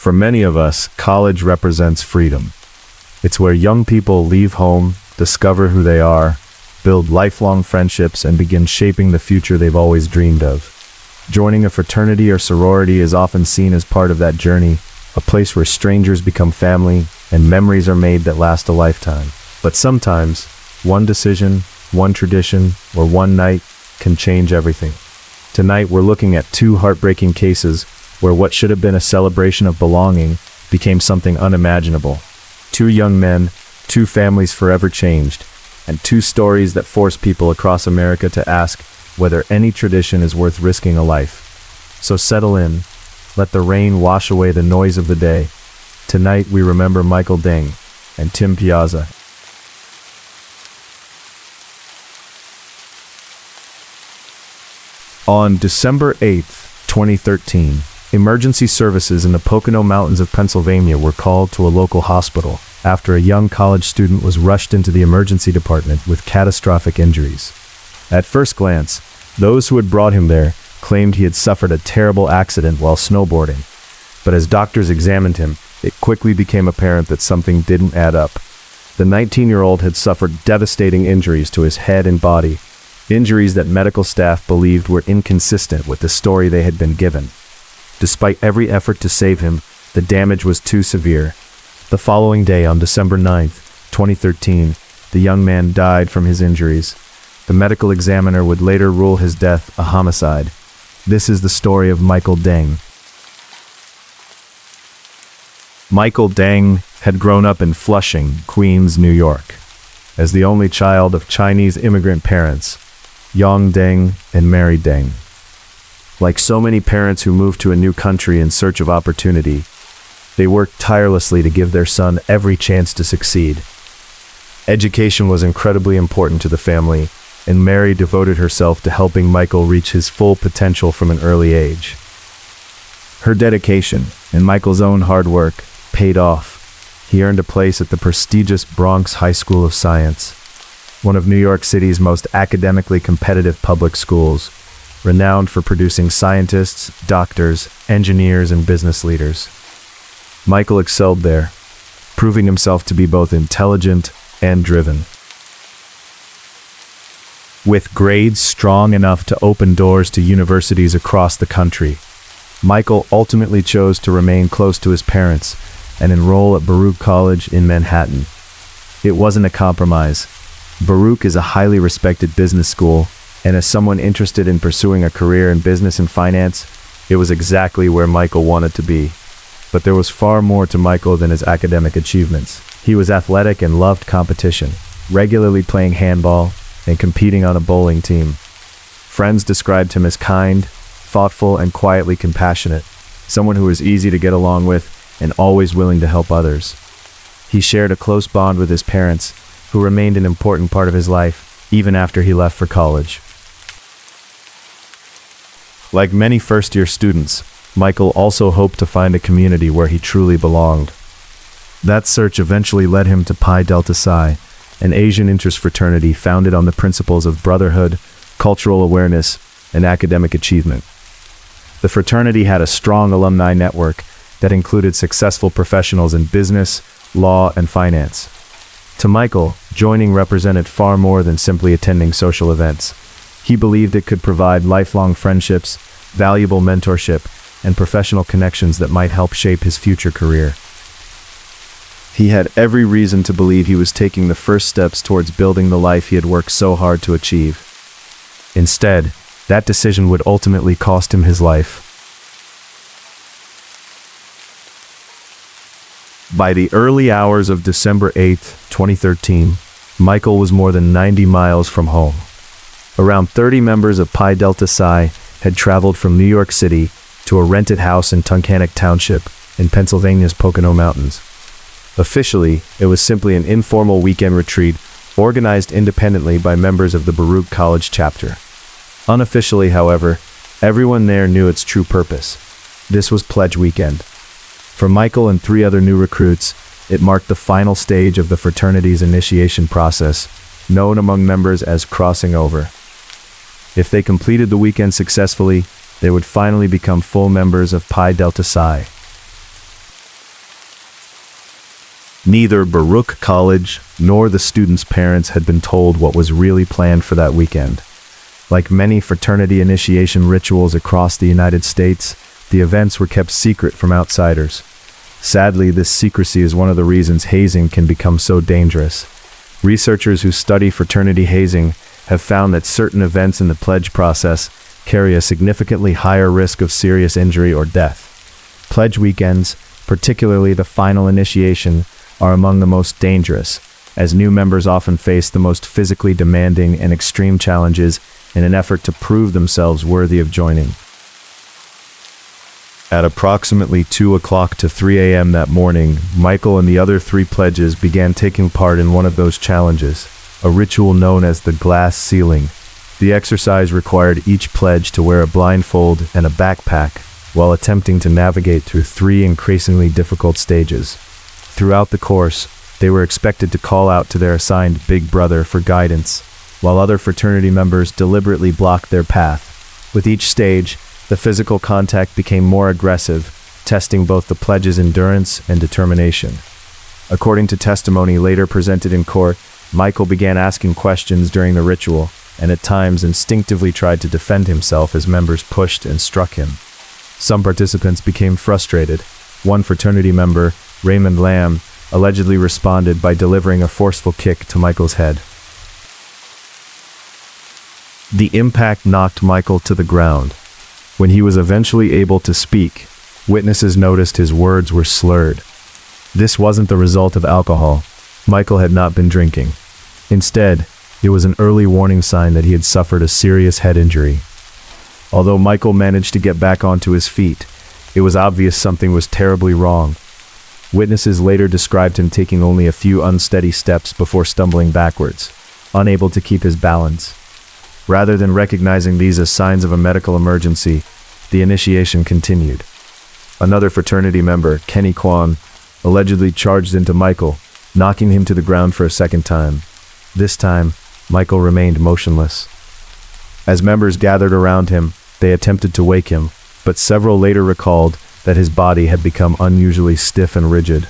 For many of us, college represents freedom. It's where young people leave home, discover who they are, build lifelong friendships, and begin shaping the future they've always dreamed of. Joining a fraternity or sorority is often seen as part of that journey, a place where strangers become family and memories are made that last a lifetime. But sometimes, one decision, one tradition, or one night can change everything. Tonight we're looking at two heartbreaking cases where what should have been a celebration of belonging became something unimaginable. Two young men, two families forever changed, and two stories that force people across America to ask whether any tradition is worth risking a life. So settle in, let the rain wash away the noise of the day. Tonight we remember Michael Deng and Tim Piazza. On December 8, 2013, emergency services in the Pocono Mountains of Pennsylvania were called to a local hospital after a young college student was rushed into the emergency department with catastrophic injuries. At first glance, those who had brought him there claimed he had suffered a terrible accident while snowboarding. But as doctors examined him, it quickly became apparent that something didn't add up. The 19-year-old had suffered devastating injuries to his head and body, injuries that medical staff believed were inconsistent with the story they had been given. Despite every effort to save him, the damage was too severe. The following day, on December 9, 2013, the young man died from his injuries. The medical examiner would later rule his death a homicide. This is the story of Michael Deng. Michael Deng had grown up in Flushing, Queens, New York. As the only child of Chinese immigrant parents, Yang Deng and Mary Deng. Like so many parents who move to a new country in search of opportunity, they worked tirelessly to give their son every chance to succeed. Education was incredibly important to the family, and Mary devoted herself to helping Michael reach his full potential from an early age. Her dedication and Michael's own hard work paid off. He earned a place at the prestigious Bronx High School of Science, one of New York City's most academically competitive public schools, renowned for producing scientists, doctors, engineers, and business leaders. Michael excelled there, proving himself to be both intelligent and driven. With grades strong enough to open doors to universities across the country, Michael ultimately chose to remain close to his parents and enroll at Baruch College in Manhattan. It wasn't a compromise. Baruch is a highly respected business school, and as someone interested in pursuing a career in business and finance, it was exactly where Michael wanted to be. But there was far more to Michael than his academic achievements. He was athletic and loved competition, regularly playing handball and competing on a bowling team. Friends described him as kind, thoughtful, and quietly compassionate, someone who was easy to get along with and always willing to help others. He shared a close bond with his parents, who remained an important part of his life even after he left for college. Like many first-year students, Michael also hoped to find a community where he truly belonged. That search eventually led him to Pi Delta Psi, an Asian interest fraternity founded on the principles of brotherhood, cultural awareness, and academic achievement. The fraternity had a strong alumni network that included successful professionals in business, law, and finance. To Michael, joining represented far more than simply attending social events. He believed it could provide lifelong friendships, valuable mentorship, and professional connections that might help shape his future career. He had every reason to believe he was taking the first steps towards building the life he had worked so hard to achieve. Instead, that decision would ultimately cost him his life. By the early hours of December 8, 2013, Michael was more than 90 miles from home. Around 30 members of Pi Delta Psi had traveled from New York City to a rented house in Tunkhannock Township in Pennsylvania's Pocono Mountains. Officially, it was simply an informal weekend retreat organized independently by members of the Baruch College chapter. Unofficially, however, everyone there knew its true purpose. This was Pledge Weekend. For Michael and 3 other new recruits, it marked the final stage of the fraternity's initiation process, known among members as crossing over. If they completed the weekend successfully, they would finally become full members of Pi Delta Psi. Neither Baruch College nor the students' parents had been told what was really planned for that weekend. Like many fraternity initiation rituals across the United States, the events were kept secret from outsiders. Sadly, this secrecy is one of the reasons hazing can become so dangerous. Researchers who study fraternity hazing have found that certain events in the pledge process carry a significantly higher risk of serious injury or death. Pledge weekends, particularly the final initiation, are among the most dangerous, as new members often face the most physically demanding and extreme challenges in an effort to prove themselves worthy of joining. At approximately 2 o'clock to 3 a.m. that morning, Michael and the other 3 pledges began taking part in one of those challenges, a ritual known as the glass ceiling. The exercise required each pledge to wear a blindfold and a backpack while attempting to navigate through 3 increasingly difficult stages. Throughout the course, they were expected to call out to their assigned big brother for guidance, while other fraternity members deliberately blocked their path. With each stage, the physical contact became more aggressive, testing both the pledge's endurance and determination. According to testimony later presented in court, Michael began asking questions during the ritual, and at times instinctively tried to defend himself as members pushed and struck him. Some participants became frustrated. One fraternity member, Raymond Lamb, allegedly responded by delivering a forceful kick to Michael's head. The impact knocked Michael to the ground. When he was eventually able to speak, witnesses noticed his words were slurred. This wasn't the result of alcohol. Michael had not been drinking. Instead, it was an early warning sign that he had suffered a serious head injury. Although Michael managed to get back onto his feet, it was obvious something was terribly wrong. Witnesses later described him taking only a few unsteady steps before stumbling backwards, unable to keep his balance. Rather than recognizing these as signs of a medical emergency, the initiation continued. Another fraternity member, Kenny Kwan, allegedly charged into Michael, knocking him to the ground for a second time. This time, Michael remained motionless. As members gathered around him, they attempted to wake him, but several later recalled that his body had become unusually stiff and rigid.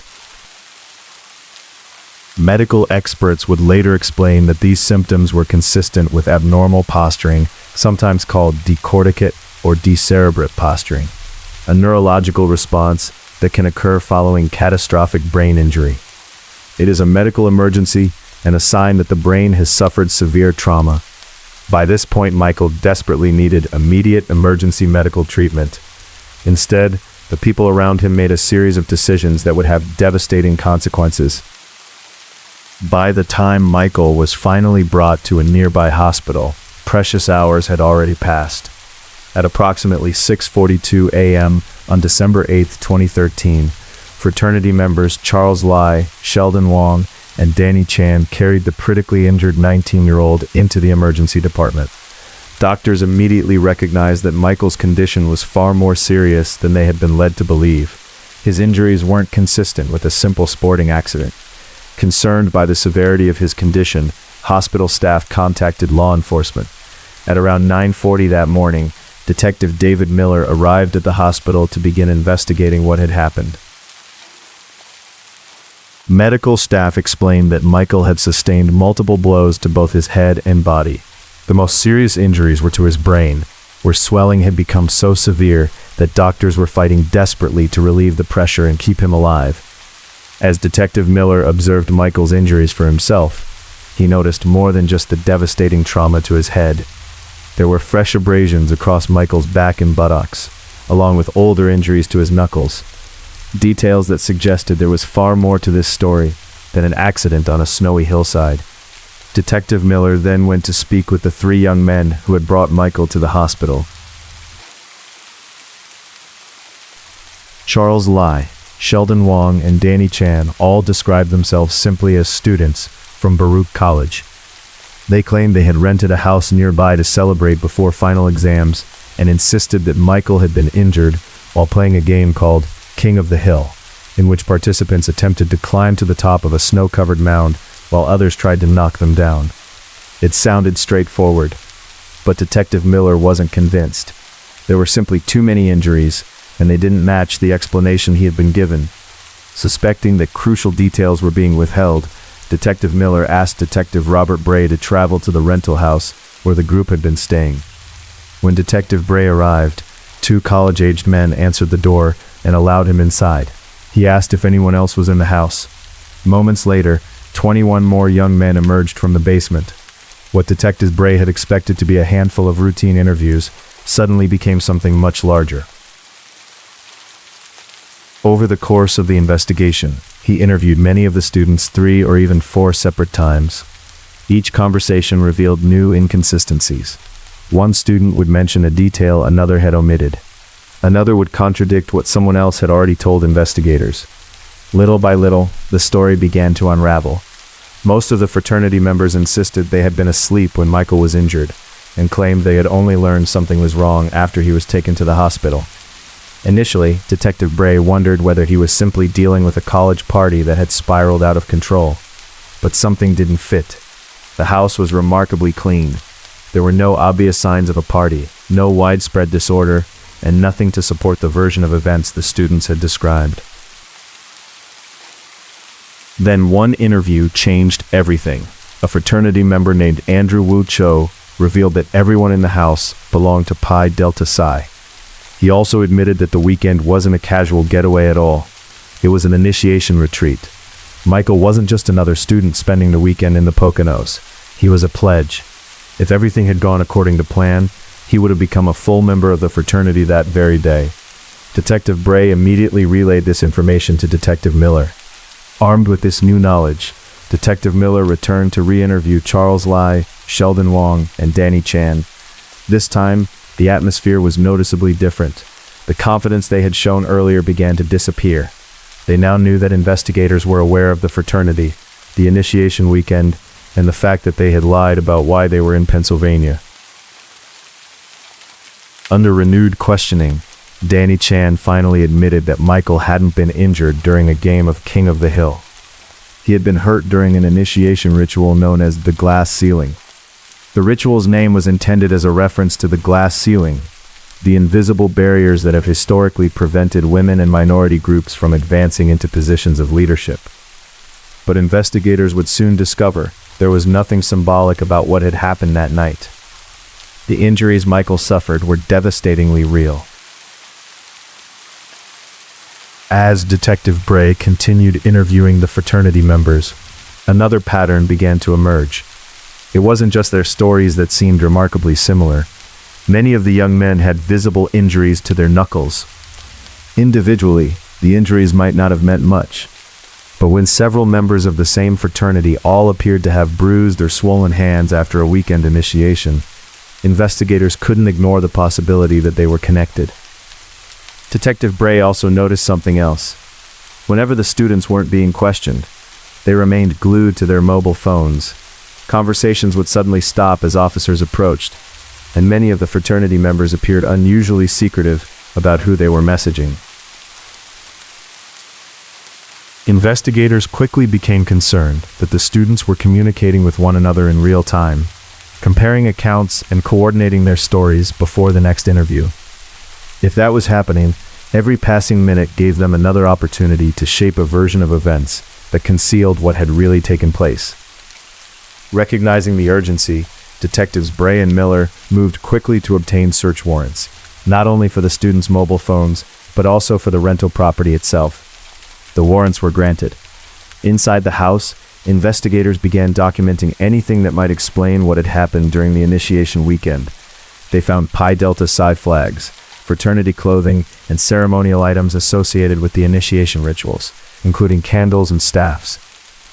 Medical experts would later explain that these symptoms were consistent with abnormal posturing, sometimes called decorticate or decerebrate posturing, a neurological response that can occur following catastrophic brain injury. It is a medical emergency and a sign that the brain has suffered severe trauma. By this point, Michael desperately needed immediate emergency medical treatment. Instead, the people around him made a series of decisions that would have devastating consequences. By the time Michael was finally brought to a nearby hospital, precious hours had already passed. At approximately 6:42 a.m. on December 8, 2013, fraternity members Charles Lai, Sheldon Wong, and Danny Chan carried the critically injured 19-year-old into the emergency department. Doctors immediately recognized that Michael's condition was far more serious than they had been led to believe. His injuries weren't consistent with a simple sporting accident. Concerned by the severity of his condition, hospital staff contacted law enforcement. At around 9:40 that morning, Detective David Miller arrived at the hospital to begin investigating what had happened. Medical staff explained that Michael had sustained multiple blows to both his head and body. The most serious injuries were to his brain, where swelling had become so severe that doctors were fighting desperately to relieve the pressure and keep him alive. As Detective Miller observed Michael's injuries for himself, he noticed more than just the devastating trauma to his head. There were fresh abrasions across Michael's back and buttocks, along with older injuries to his knuckles. Details that suggested there was far more to this story than an accident on a snowy hillside. Detective Miller then went to speak with the 3 young men who had brought Michael to the hospital. Charles Lai, Sheldon Wong, and Danny Chan all described themselves simply as students from Baruch College. They claimed they had rented a house nearby to celebrate before final exams and insisted that Michael had been injured while playing a game called King of the Hill, in which participants attempted to climb to the top of a snow-covered mound while others tried to knock them down. It sounded straightforward, but Detective Miller wasn't convinced. There were simply too many injuries, and they didn't match the explanation he had been given. Suspecting that crucial details were being withheld, Detective Miller asked Detective Robert Bray to travel to the rental house where the group had been staying. When Detective Bray arrived, 2 college-aged men answered the door and allowed him inside. He asked if anyone else was in the house. Moments later, 21 more young men emerged from the basement. What Detective Bray had expected to be a handful of routine interviews suddenly became something much larger. Over the course of the investigation, he interviewed many of the students 3 or even 4 separate times. Each conversation revealed new inconsistencies. One student would mention a detail another had omitted. Another would contradict what someone else had already told investigators. Little by little, the story began to unravel. Most of the fraternity members insisted they had been asleep when Michael was injured, and claimed they had only learned something was wrong after he was taken to the hospital. Initially, Detective Bray wondered whether he was simply dealing with a college party that had spiraled out of control. But something didn't fit. The house was remarkably clean. There were no obvious signs of a party, no widespread disorder, and nothing to support the version of events the students had described. Then one interview changed everything. A fraternity member named Andrew Wu Cho revealed that everyone in the house belonged to Pi Delta Psi. He also admitted that the weekend wasn't a casual getaway at all. It was an initiation retreat. Michael wasn't just another student spending the weekend in the Poconos. He was a pledge. If everything had gone according to plan, he would have become a full member of the fraternity that very day. Detective Bray immediately relayed this information to Detective Miller. Armed with this new knowledge, Detective Miller returned to re-interview Charles Lai, Sheldon Wong, and Danny Chan. This time, the atmosphere was noticeably different. The confidence they had shown earlier began to disappear. They now knew that investigators were aware of the fraternity, the initiation weekend, and the fact that they had lied about why they were in Pennsylvania. Under renewed questioning, Danny Chan finally admitted that Michael hadn't been injured during a game of King of the Hill. He had been hurt during an initiation ritual known as the glass ceiling. The ritual's name was intended as a reference to the glass ceiling, the invisible barriers that have historically prevented women and minority groups from advancing into positions of leadership. But investigators would soon discover there was nothing symbolic about what had happened that night. The injuries Michael suffered were devastatingly real. As Detective Bray continued interviewing the fraternity members, another pattern began to emerge. It wasn't just their stories that seemed remarkably similar. Many of the young men had visible injuries to their knuckles. Individually, the injuries might not have meant much. But when several members of the same fraternity all appeared to have bruised or swollen hands after a weekend initiation, investigators couldn't ignore the possibility that they were connected. Detective Bray also noticed something else. Whenever the students weren't being questioned, they remained glued to their mobile phones. Conversations would suddenly stop as officers approached, and many of the fraternity members appeared unusually secretive about who they were messaging. Investigators quickly became concerned that the students were communicating with one another in real time, comparing accounts and coordinating their stories before the next interview. If that was happening, every passing minute gave them another opportunity to shape a version of events that concealed what had really taken place. Recognizing the urgency, Detectives Bray and Miller moved quickly to obtain search warrants, not only for the students' mobile phones, but also for the rental property itself. The warrants were granted. Inside the house, investigators began documenting anything that might explain what had happened during the initiation weekend. They found Pi Delta Psi flags, fraternity clothing, and ceremonial items associated with the initiation rituals, including candles and staffs.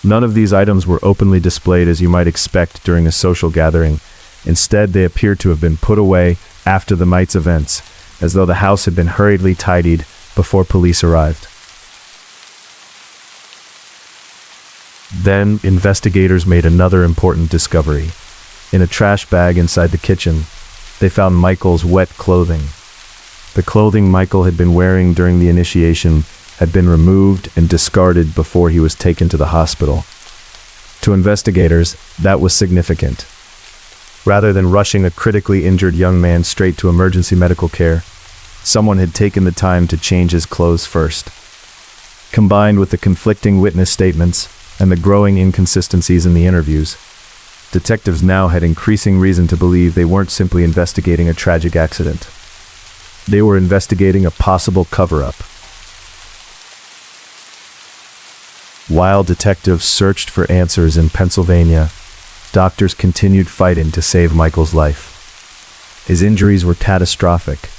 None of these items were openly displayed as you might expect during a social gathering. Instead, they appeared to have been put away after the night's events, as though the house had been hurriedly tidied before police arrived. Then, investigators made another important discovery. In a trash bag inside the kitchen, they found Michael's wet clothing. The clothing Michael had been wearing during the initiation had been removed and discarded before he was taken to the hospital. To investigators, that was significant. Rather than rushing a critically injured young man straight to emergency medical care, someone had taken the time to change his clothes first. Combined with the conflicting witness statements and the growing inconsistencies in the interviews, detectives now had increasing reason to believe they weren't simply investigating a tragic accident. They were investigating a possible cover-up. While detectives searched for answers in Pennsylvania, doctors continued fighting to save Michael's life. His injuries were catastrophic.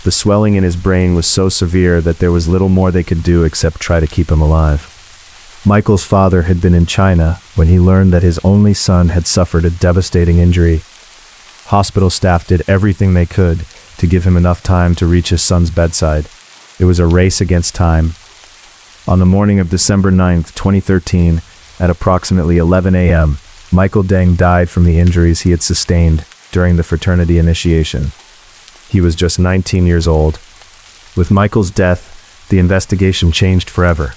The swelling in his brain was so severe that there was little more they could do except try to keep him alive. Michael's father had been in China when he learned that his only son had suffered a devastating injury. Hospital staff did everything they could to give him enough time to reach his son's bedside. It was a race against time. On the morning of December 9, 2013, at approximately 11 a.m., Michael Deng died from the injuries he had sustained during the fraternity initiation. He was just 19 years old. With Michael's death, the investigation changed forever.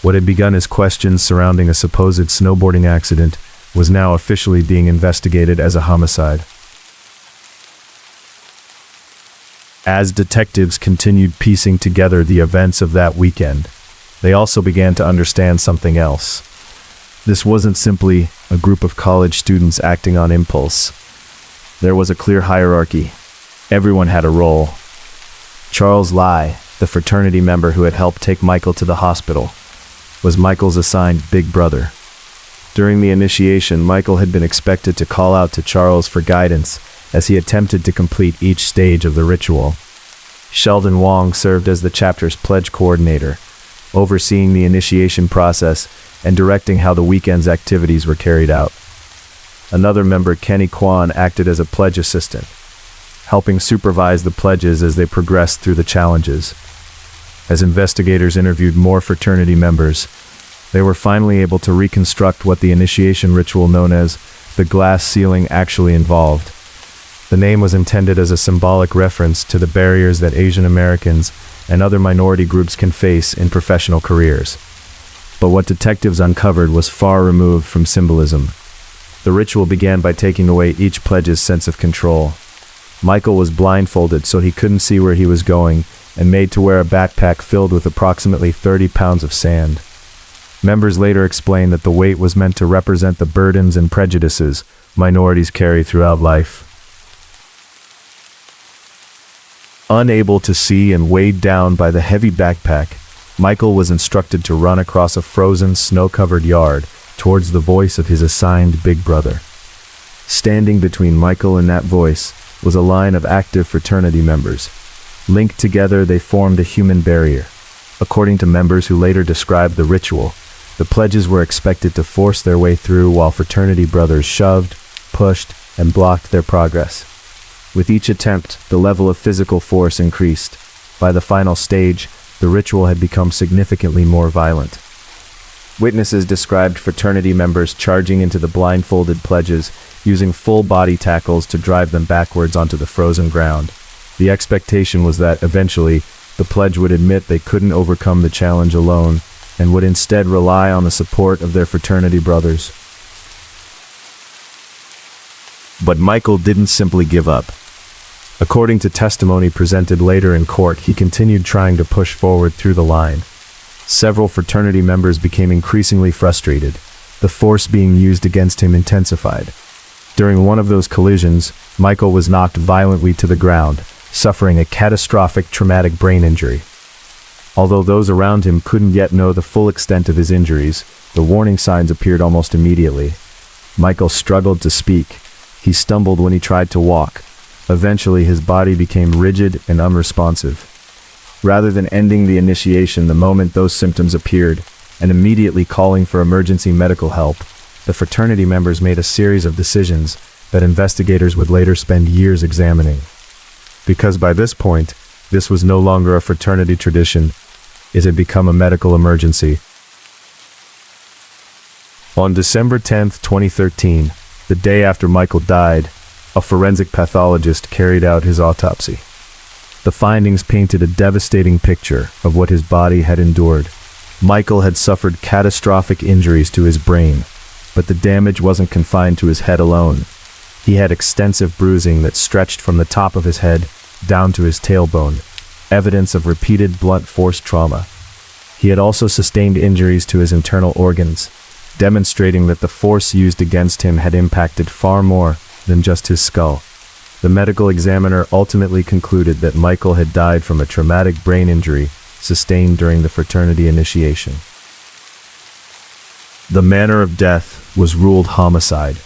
What had begun as questions surrounding a supposed snowboarding accident was now officially being investigated as a homicide. As detectives continued piecing together the events of that weekend, they also began to understand something else. This wasn't simply a group of college students acting on impulse. There was a clear hierarchy. Everyone had a role. Charles Lai, the fraternity member who had helped take Michael to the hospital, was Michael's assigned big brother. During the initiation, Michael had been expected to call out to Charles for guidance as he attempted to complete each stage of the ritual. Sheldon Wong served as the chapter's pledge coordinator, overseeing the initiation process and directing how the weekend's activities were carried out. Another member, Kenny Kwan, acted as a pledge assistant, helping supervise the pledges as they progressed through the challenges. As investigators interviewed more fraternity members, they were finally able to reconstruct what the initiation ritual known as the glass ceiling actually involved. The name was intended as a symbolic reference to the barriers that Asian Americans and other minority groups can face in professional careers. But what detectives uncovered was far removed from symbolism. The ritual began by taking away each pledge's sense of control. Michael was blindfolded so he couldn't see where he was going and made to wear a backpack filled with approximately 30 pounds of sand. Members later explained that the weight was meant to represent the burdens and prejudices minorities carry throughout life. Unable to see and weighed down by the heavy backpack, Michael was instructed to run across a frozen, snow-covered yard towards the voice of his assigned big brother. Standing between Michael and that voice was a line of active fraternity members. Linked together, they formed a human barrier. According to members who later described the ritual, the pledges were expected to force their way through while fraternity brothers shoved, pushed, and blocked their progress. With each attempt, the level of physical force increased. By the final stage, the ritual had become significantly more violent. Witnesses described fraternity members charging into the blindfolded pledges, using full body tackles to drive them backwards onto the frozen ground. The expectation was that, eventually, the pledge would admit they couldn't overcome the challenge alone, and would instead rely on the support of their fraternity brothers. But Michael didn't simply give up. According to testimony presented later in court, he continued trying to push forward through the line. Several fraternity members became increasingly frustrated. The force being used against him intensified. During one of those collisions, Michael was knocked violently to the ground, suffering a catastrophic traumatic brain injury. Although those around him couldn't yet know the full extent of his injuries, the warning signs appeared almost immediately. Michael struggled to speak. He stumbled when he tried to walk. Eventually, his body became rigid and unresponsive. Rather than ending the initiation the moment those symptoms appeared, and immediately calling for emergency medical help, the fraternity members made a series of decisions that investigators would later spend years examining. Because by this point, this was no longer a fraternity tradition, it had become a medical emergency. On December 10, 2013, the day after Michael died, a forensic pathologist carried out his autopsy. The findings painted a devastating picture of what his body had endured. Michael had suffered catastrophic injuries to his brain, but the damage wasn't confined to his head alone. He had extensive bruising that stretched from the top of his head down to his tailbone, evidence of repeated blunt force trauma. He had also sustained injuries to his internal organs, demonstrating that the force used against him had impacted far more than just his skull. The medical examiner ultimately concluded that Michael had died from a traumatic brain injury sustained during the fraternity initiation. The manner of death was ruled homicide.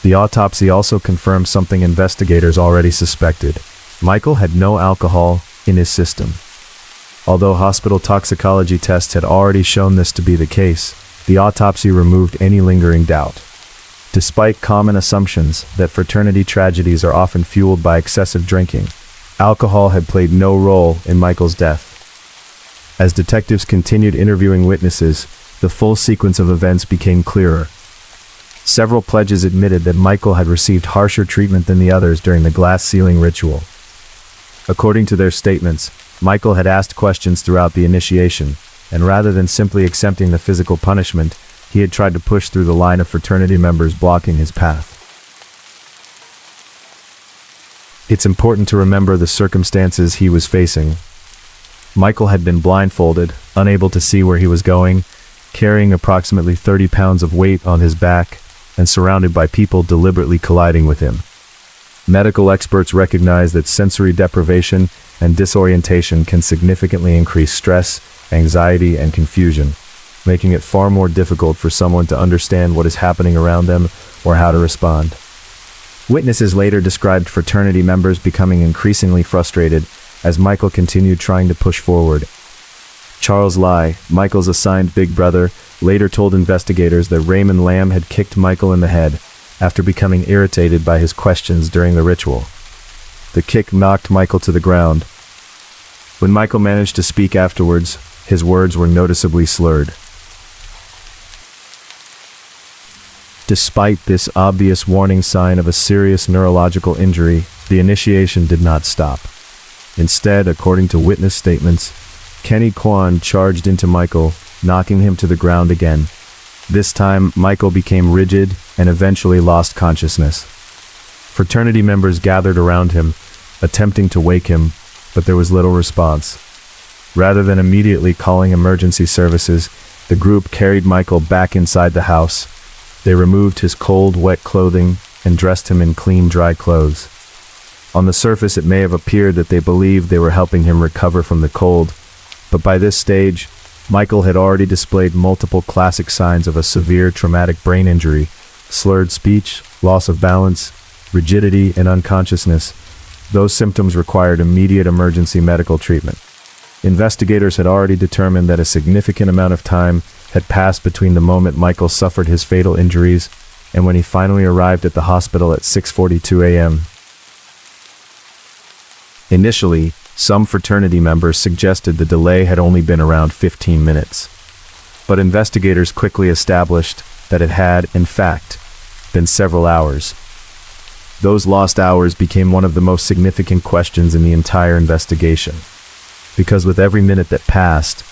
The autopsy also confirmed something investigators already suspected. Michael had no alcohol in his system. Although hospital toxicology tests had already shown this to be the case, the autopsy removed any lingering doubt. Despite common assumptions that fraternity tragedies are often fueled by excessive drinking, alcohol had played no role in Michael's death. As detectives continued interviewing witnesses, the full sequence of events became clearer. Several pledges admitted that Michael had received harsher treatment than the others during the glass ceiling ritual. According to their statements, Michael had asked questions throughout the initiation, and rather than simply accepting the physical punishment, he had tried to push through the line of fraternity members blocking his path. It's important to remember the circumstances he was facing. Michael had been blindfolded, unable to see where he was going, carrying approximately 30 pounds of weight on his back, and surrounded by people deliberately colliding with him. Medical experts recognize that sensory deprivation and disorientation can significantly increase stress, anxiety, and confusion, making it far more difficult for someone to understand what is happening around them or how to respond. Witnesses later described fraternity members becoming increasingly frustrated as Michael continued trying to push forward. Charles Lai, Michael's assigned big brother, later told investigators that Raymond Lamb had kicked Michael in the head after becoming irritated by his questions during the ritual. The kick knocked Michael to the ground. When Michael managed to speak afterwards, his words were noticeably slurred. Despite this obvious warning sign of a serious neurological injury, the initiation did not stop. Instead, according to witness statements, Kenny Kwan charged into Michael, knocking him to the ground again. This time, Michael became rigid and eventually lost consciousness. Fraternity members gathered around him, attempting to wake him, but there was little response. Rather than immediately calling emergency services, the group carried Michael back inside the house. They removed his cold, wet clothing and dressed him in clean, dry clothes. On the surface, it may have appeared that they believed they were helping him recover from the cold, but by this stage, Michael had already displayed multiple classic signs of a severe traumatic brain injury: slurred speech, loss of balance, rigidity, and unconsciousness. Those symptoms required immediate emergency medical treatment. Investigators had already determined that a significant amount of time had passed between the moment Michael suffered his fatal injuries and when he finally arrived at the hospital at 6:42 a.m. Initially, some fraternity members suggested the delay had only been around 15 minutes. But investigators quickly established that it had, in fact, been several hours. Those lost hours became one of the most significant questions in the entire investigation, because with every minute that passed,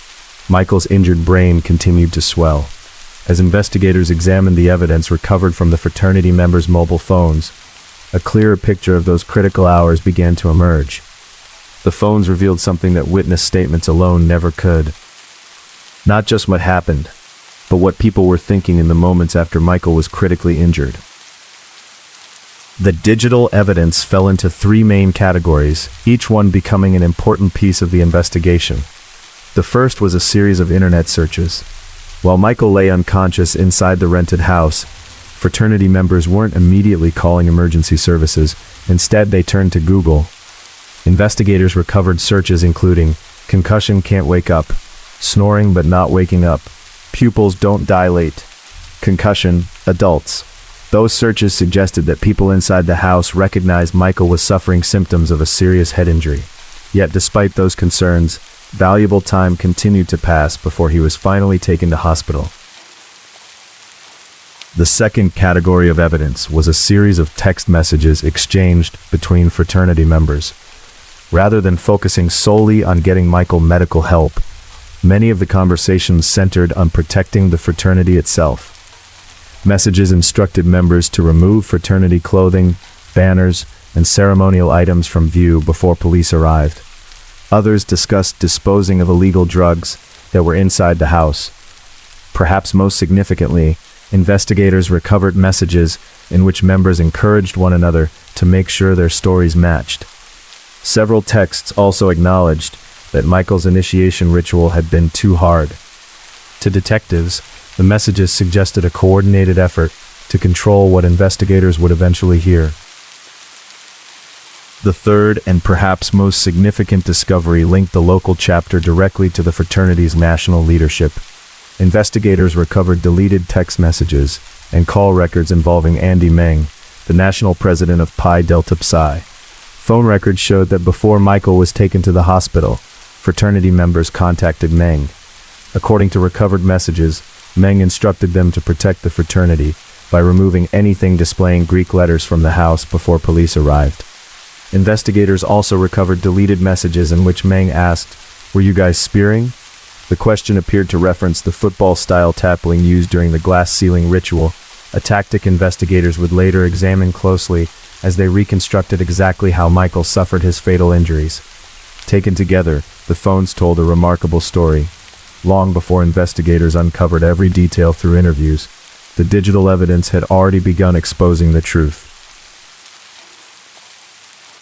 Michael's injured brain continued to swell. As investigators examined the evidence recovered from the fraternity members' mobile phones, a clearer picture of those critical hours began to emerge. The phones revealed something that witness statements alone never could. Not just what happened, but what people were thinking in the moments after Michael was critically injured. The digital evidence fell into three main categories, each one becoming an important piece of the investigation. The first was a series of internet searches. While Michael lay unconscious inside the rented house, fraternity members weren't immediately calling emergency services. Instead, they turned to Google. Investigators recovered searches including concussion can't wake up, snoring but not waking up, pupils don't dilate, concussion, adults. Those searches suggested that people inside the house recognized Michael was suffering symptoms of a serious head injury. Yet despite those concerns, valuable time continued to pass before he was finally taken to hospital. The second category of evidence was a series of text messages exchanged between fraternity members. Rather than focusing solely on getting Michael medical help, many of the conversations centered on protecting the fraternity itself. Messages instructed members to remove fraternity clothing, banners, and ceremonial items from view before police arrived. Others discussed disposing of illegal drugs, that were inside the house. Perhaps most significantly, investigators recovered messages in which members encouraged one another to make sure their stories matched. Several texts also acknowledged that Michael's initiation ritual had been too hard. To detectives, the messages suggested a coordinated effort to control what investigators would eventually hear. The third and perhaps most significant discovery linked the local chapter directly to the fraternity's national leadership. Investigators recovered deleted text messages and call records involving Andy Meng, the national president of Pi Delta Psi. Phone records showed that before Michael was taken to the hospital, fraternity members contacted Meng. According to recovered messages, Meng instructed them to protect the fraternity by removing anything displaying Greek letters from the house before police arrived. Investigators also recovered deleted messages in which Meng asked, "Were you guys spearing?" The question appeared to reference the football-style tapping used during the glass ceiling ritual, a tactic investigators would later examine closely as they reconstructed exactly how Michael suffered his fatal injuries. Taken together, the phones told a remarkable story. Long before investigators uncovered every detail through interviews, the digital evidence had already begun exposing the truth.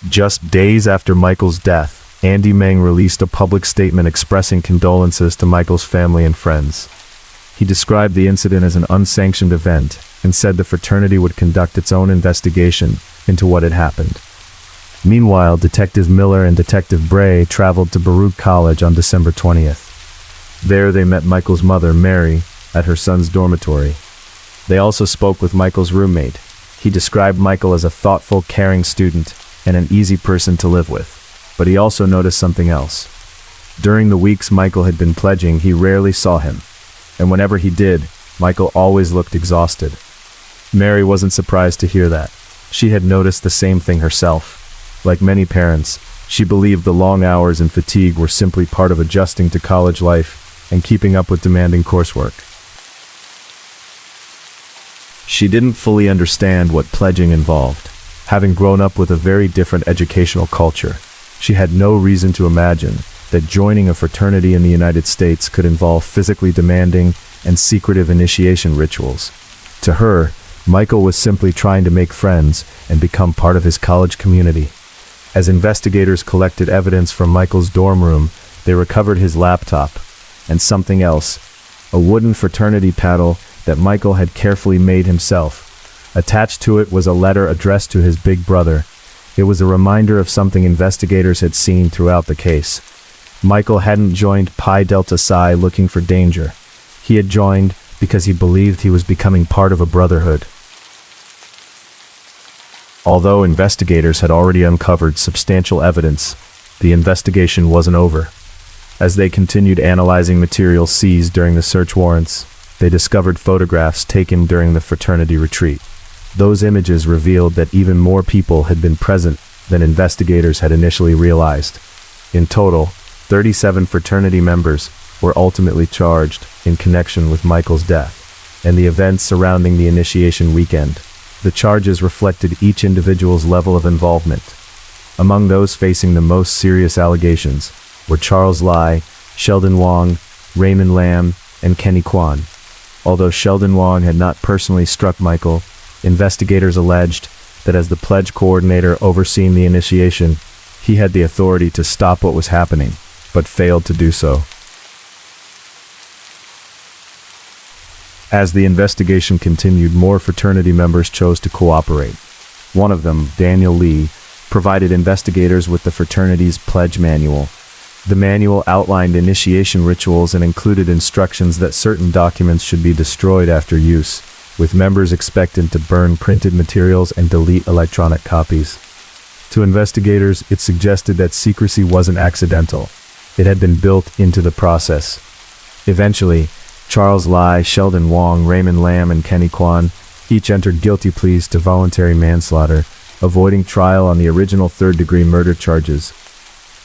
Just days after Michael's death, Andy Meng released a public statement expressing condolences to Michael's family and friends. He described the incident as an unsanctioned event and said the fraternity would conduct its own investigation into what had happened. Meanwhile, Detective Miller and Detective Bray traveled to Baruch College on December 20th. There they met Michael's mother, Mary, at her son's dormitory. They also spoke with Michael's roommate. He described Michael as a thoughtful, caring student and an easy person to live with. But he also noticed something else. During the weeks Michael had been pledging, he rarely saw him. And whenever he did, Michael always looked exhausted. Mary wasn't surprised to hear that. She had noticed the same thing herself. Like many parents, she believed the long hours and fatigue were simply part of adjusting to college life and keeping up with demanding coursework. She didn't fully understand what pledging involved. Having grown up with a very different educational culture, she had no reason to imagine that joining a fraternity in the United States could involve physically demanding and secretive initiation rituals. To her, Michael was simply trying to make friends and become part of his college community. As investigators collected evidence from Michael's dorm room, they recovered his laptop and something else, a wooden fraternity paddle that Michael had carefully made himself. Attached to it was a letter addressed to his big brother. It was a reminder of something investigators had seen throughout the case. Michael hadn't joined Pi Delta Psi looking for danger. He had joined because he believed he was becoming part of a brotherhood. Although investigators had already uncovered substantial evidence, the investigation wasn't over. As they continued analyzing materials seized during the search warrants, they discovered photographs taken during the fraternity retreat. Those images revealed that even more people had been present than investigators had initially realized. In total, 37 fraternity members were ultimately charged in connection with Michael's death and the events surrounding the initiation weekend. The charges reflected each individual's level of involvement. Among those facing the most serious allegations were Charles Lai, Sheldon Wong, Raymond Lam, and Kenny Kwan. Although Sheldon Wong had not personally struck Michael, investigators alleged that as the pledge coordinator overseeing the initiation, he had the authority to stop what was happening, but failed to do so. As the investigation continued, more fraternity members chose to cooperate. One of them, Daniel Lee, provided investigators with the fraternity's pledge manual. The manual outlined initiation rituals and included instructions that certain documents should be destroyed after use, with members expected to burn printed materials and delete electronic copies. To investigators, it suggested that secrecy wasn't accidental. It had been built into the process. Eventually, Charles Lai, Sheldon Wong, Raymond Lam, and Kenny Kwan each entered guilty pleas to voluntary manslaughter, avoiding trial on the original third-degree murder charges.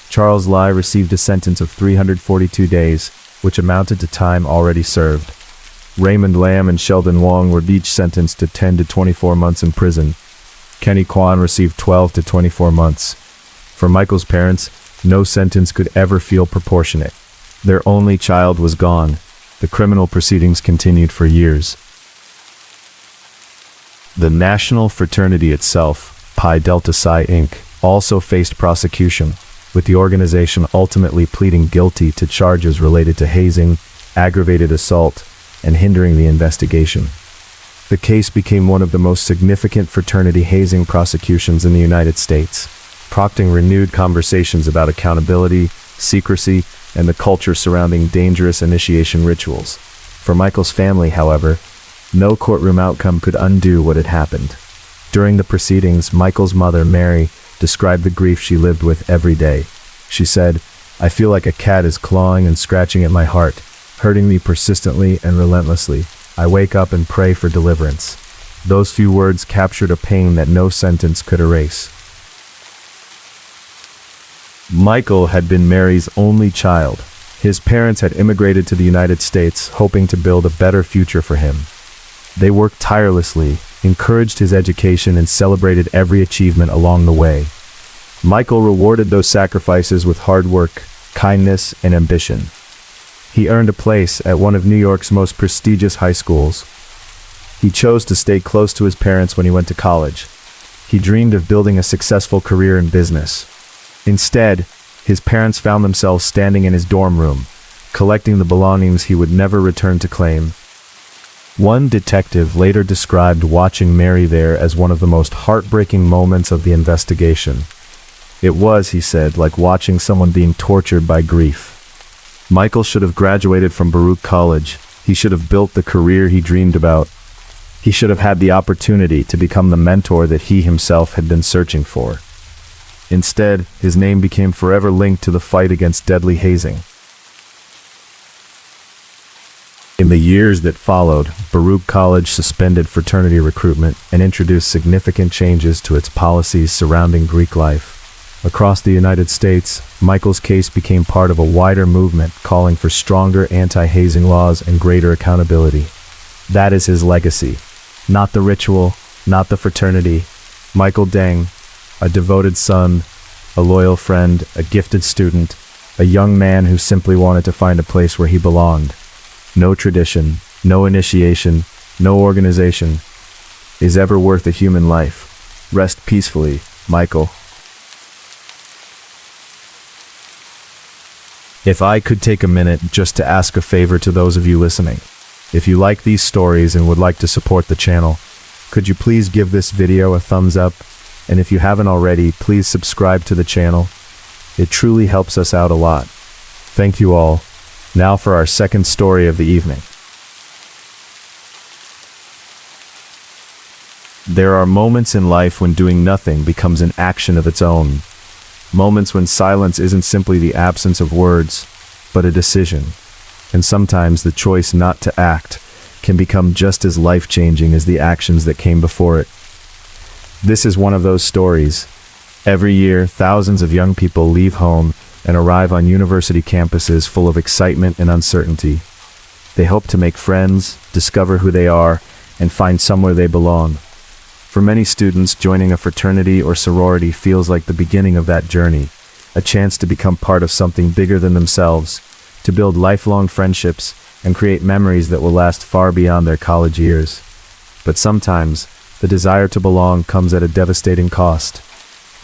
Charles Lai received a sentence of 342 days, which amounted to time already served. Raymond Lam and Sheldon Wong were each sentenced to 10 to 24 months in prison. Kenny Kwan received 12 to 24 months. For Michael's parents, no sentence could ever feel proportionate. Their only child was gone. The criminal proceedings continued for years. The national fraternity itself, Pi Delta Psi Inc., also faced prosecution, with the organization ultimately pleading guilty to charges related to hazing, aggravated assault, and hindering the investigation. The case became one of the most significant fraternity hazing prosecutions in the United States, prompting renewed conversations about accountability, secrecy, and the culture surrounding dangerous initiation rituals. For Michael's family, however, no courtroom outcome could undo what had happened. During the proceedings, Michael's mother, Mary, described the grief she lived with every day. She said, "I feel like a cat is clawing and scratching at my heart, hurting me persistently and relentlessly. I wake up and pray for deliverance." Those few words captured a pain that no sentence could erase. Michael had been Mary's only child. His parents had immigrated to the United States, hoping to build a better future for him. They worked tirelessly, encouraged his education, and celebrated every achievement along the way. Michael rewarded those sacrifices with hard work, kindness, and ambition. He earned a place at one of New York's most prestigious high schools. He chose to stay close to his parents when he went to college. He dreamed of building a successful career in business. Instead, his parents found themselves standing in his dorm room, collecting the belongings he would never return to claim. One detective later described watching Mary there as one of the most heartbreaking moments of the investigation. It was, he said, like watching someone being tortured by grief. Michael should have graduated from Baruch College. He should have built the career he dreamed about. He should have had the opportunity to become the mentor that he himself had been searching for. Instead, his name became forever linked to the fight against deadly hazing. In the years that followed, Baruch College suspended fraternity recruitment and introduced significant changes to its policies surrounding Greek life. Across the United States, Michael's case became part of a wider movement calling for stronger anti-hazing laws and greater accountability. That is his legacy. Not the ritual, not the fraternity. Michael Deng, a devoted son, a loyal friend, a gifted student, a young man who simply wanted to find a place where he belonged. No tradition, no initiation, no organization is ever worth a human life. Rest peacefully, Michael. If I could take a minute just to ask a favor to those of you listening. If you like these stories and would like to support the channel, could you please give this video a thumbs up? And if you haven't already, please subscribe to the channel. It truly helps us out a lot. Thank you all. Now for our second story of the evening. There are moments in life when doing nothing becomes an action of its own. Moments when silence isn't simply the absence of words, but a decision. And sometimes the choice not to act can become just as life-changing as the actions that came before it. This is one of those stories. Every year, thousands of young people leave home and arrive on university campuses full of excitement and uncertainty. They hope to make friends, discover who they are, and find somewhere they belong. For many students, joining a fraternity or sorority feels like the beginning of that journey, a chance to become part of something bigger than themselves, to build lifelong friendships and create memories that will last far beyond their college years. But sometimes, the desire to belong comes at a devastating cost.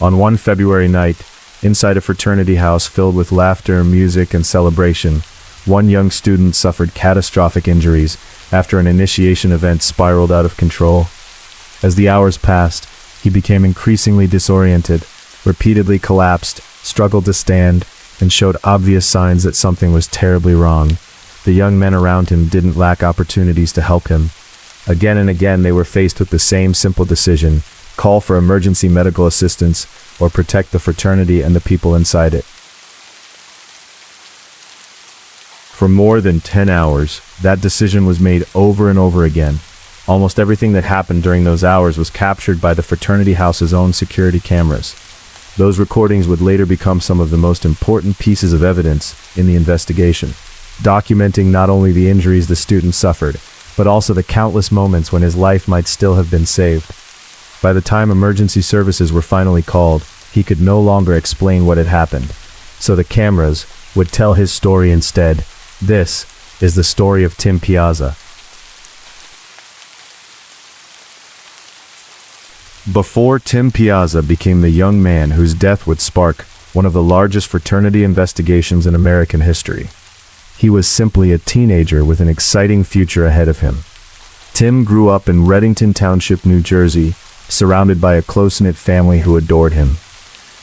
On one February night, inside a fraternity house filled with laughter, music, and celebration, one young student suffered catastrophic injuries after an initiation event spiraled out of control. As the hours passed, he became increasingly disoriented, repeatedly collapsed, struggled to stand, and showed obvious signs that something was terribly wrong. The young men around him didn't lack opportunities to help him. Again and again they were faced with the same simple decision: call for emergency medical assistance or protect the fraternity and the people inside it. For more than 10 hours, that decision was made over and over again. Almost everything that happened during those hours was captured by the fraternity house's own security cameras. Those recordings would later become some of the most important pieces of evidence in the investigation, documenting not only the injuries the student suffered, but also the countless moments when his life might still have been saved. By the time emergency services were finally called, he could no longer explain what had happened. So the cameras, would tell his story instead. This is the story of Tim Piazza. Before Tim Piazza became the young man whose death would spark one of the largest fraternity investigations in American history, he was simply a teenager with an exciting future ahead of him. Tim grew up in Reddington Township, New Jersey, surrounded by a close-knit family who adored him.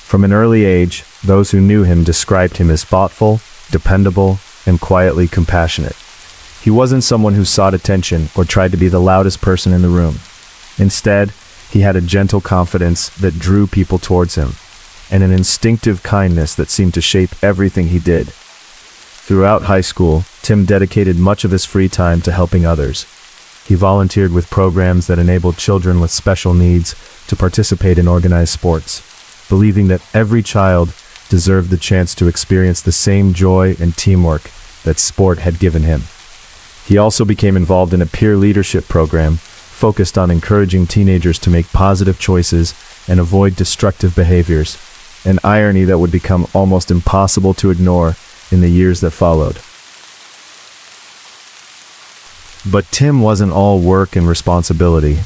From an early age, those who knew him described him as thoughtful, dependable, and quietly compassionate. He wasn't someone who sought attention or tried to be the loudest person in the room. Instead, he had a gentle confidence that drew people towards him, and an instinctive kindness that seemed to shape everything he did. Throughout high school, Tim dedicated much of his free time to helping others. He volunteered with programs that enabled children with special needs to participate in organized sports, believing that every child deserved the chance to experience the same joy and teamwork that sport had given him. He also became involved in a peer leadership program focused on encouraging teenagers to make positive choices and avoid destructive behaviors, an irony that would become almost impossible to ignore in the years that followed. But Tim wasn't all work and responsibility.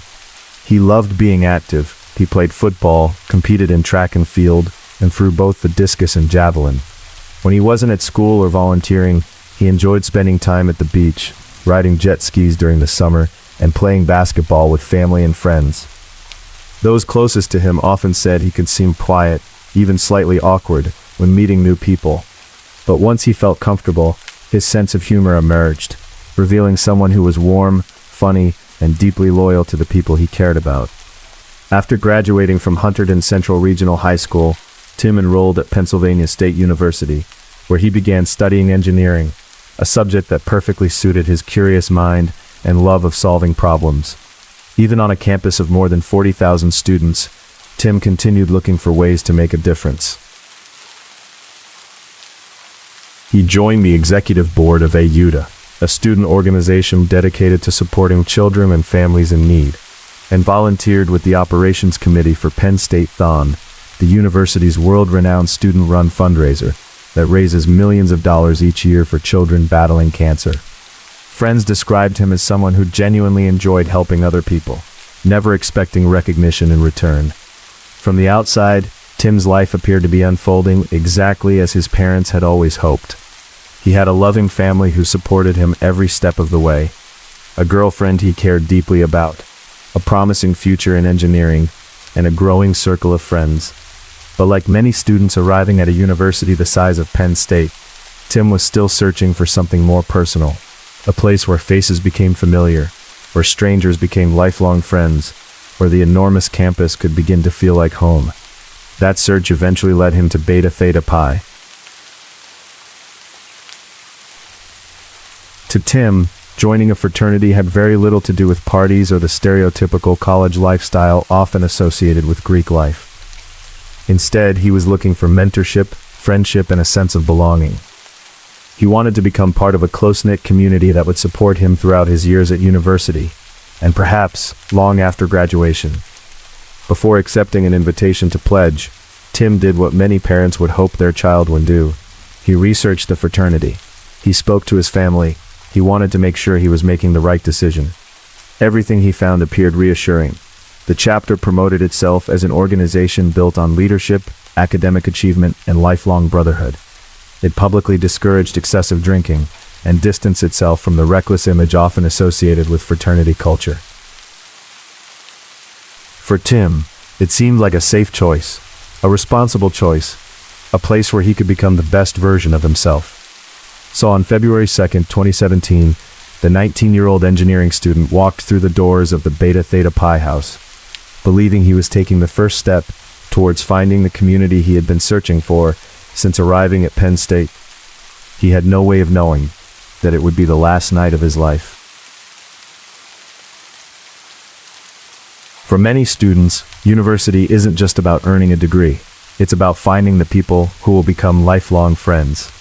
He loved being active. He played football, competed in track and field, and threw both the discus and javelin. When he wasn't at school or volunteering, he enjoyed spending time at the beach, riding jet skis during the summer, and playing basketball with family and friends. Those closest to him often said he could seem quiet, even slightly awkward, when meeting new people. But once he felt comfortable, his sense of humor emerged, revealing someone who was warm, funny, and deeply loyal to the people he cared about. After graduating from Hunterdon Central Regional High School, Tim enrolled at Pennsylvania State University, where he began studying engineering, a subject that perfectly suited his curious mind and love of solving problems. Even on a campus of more than 40,000 students, Tim continued looking for ways to make a difference. He joined the executive board of AUDA, a student organization dedicated to supporting children and families in need, and volunteered with the operations committee for Penn State Thon, the university's world-renowned student-run fundraiser that raises millions of dollars each year for children battling cancer. Friends described him as someone who genuinely enjoyed helping other people, never expecting recognition in return. From the outside, Tim's life appeared to be unfolding exactly as his parents had always hoped. He had a loving family who supported him every step of the way, a girlfriend he cared deeply about, a promising future in engineering, and a growing circle of friends. But like many students arriving at a university the size of Penn State, Tim was still searching for something more personal. A place where faces became familiar, where strangers became lifelong friends, where the enormous campus could begin to feel like home. That search eventually led him to Beta Theta Pi. To Tim, joining a fraternity had very little to do with parties or the stereotypical college lifestyle often associated with Greek life. Instead, he was looking for mentorship, friendship, and a sense of belonging. He wanted to become part of a close-knit community that would support him throughout his years at university, and perhaps long after graduation. Before accepting an invitation to pledge, Tim did what many parents would hope their child would do. He researched the fraternity. He spoke to his family. He wanted to make sure he was making the right decision. Everything he found appeared reassuring. The chapter promoted itself as an organization built on leadership, academic achievement, and lifelong brotherhood. It publicly discouraged excessive drinking and distanced itself from the reckless image often associated with fraternity culture. For Tim, it seemed like a safe choice, a responsible choice, a place where he could become the best version of himself. So on February 2nd, 2017, the 19-year-old engineering student walked through the doors of the Beta Theta Pi house, believing he was taking the first step towards finding the community he had been searching for since arriving at Penn State. He had no way of knowing that it would be the last night of his life. For many students, university isn't just about earning a degree. It's about finding the people who will become lifelong friends.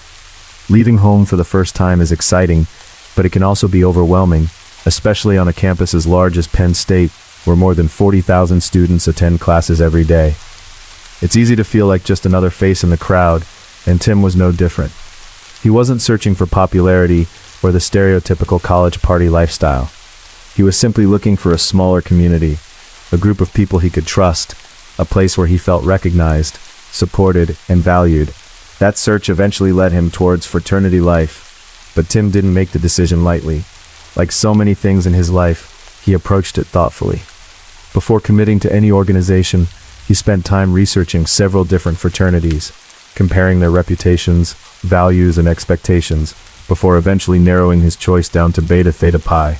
Leaving home for the first time is exciting, but it can also be overwhelming, especially on a campus as large as Penn State, where more than 40,000 students attend classes every day. It's easy to feel like just another face in the crowd, and Tim was no different. He wasn't searching for popularity or the stereotypical college party lifestyle. He was simply looking for a smaller community, a group of people he could trust, a place where he felt recognized, supported, and valued. That search eventually led him towards fraternity life, but Tim didn't make the decision lightly. Like so many things in his life, he approached it thoughtfully. Before committing to any organization, he spent time researching several different fraternities, comparing their reputations, values, and expectations, before eventually narrowing his choice down to Beta Theta Pi.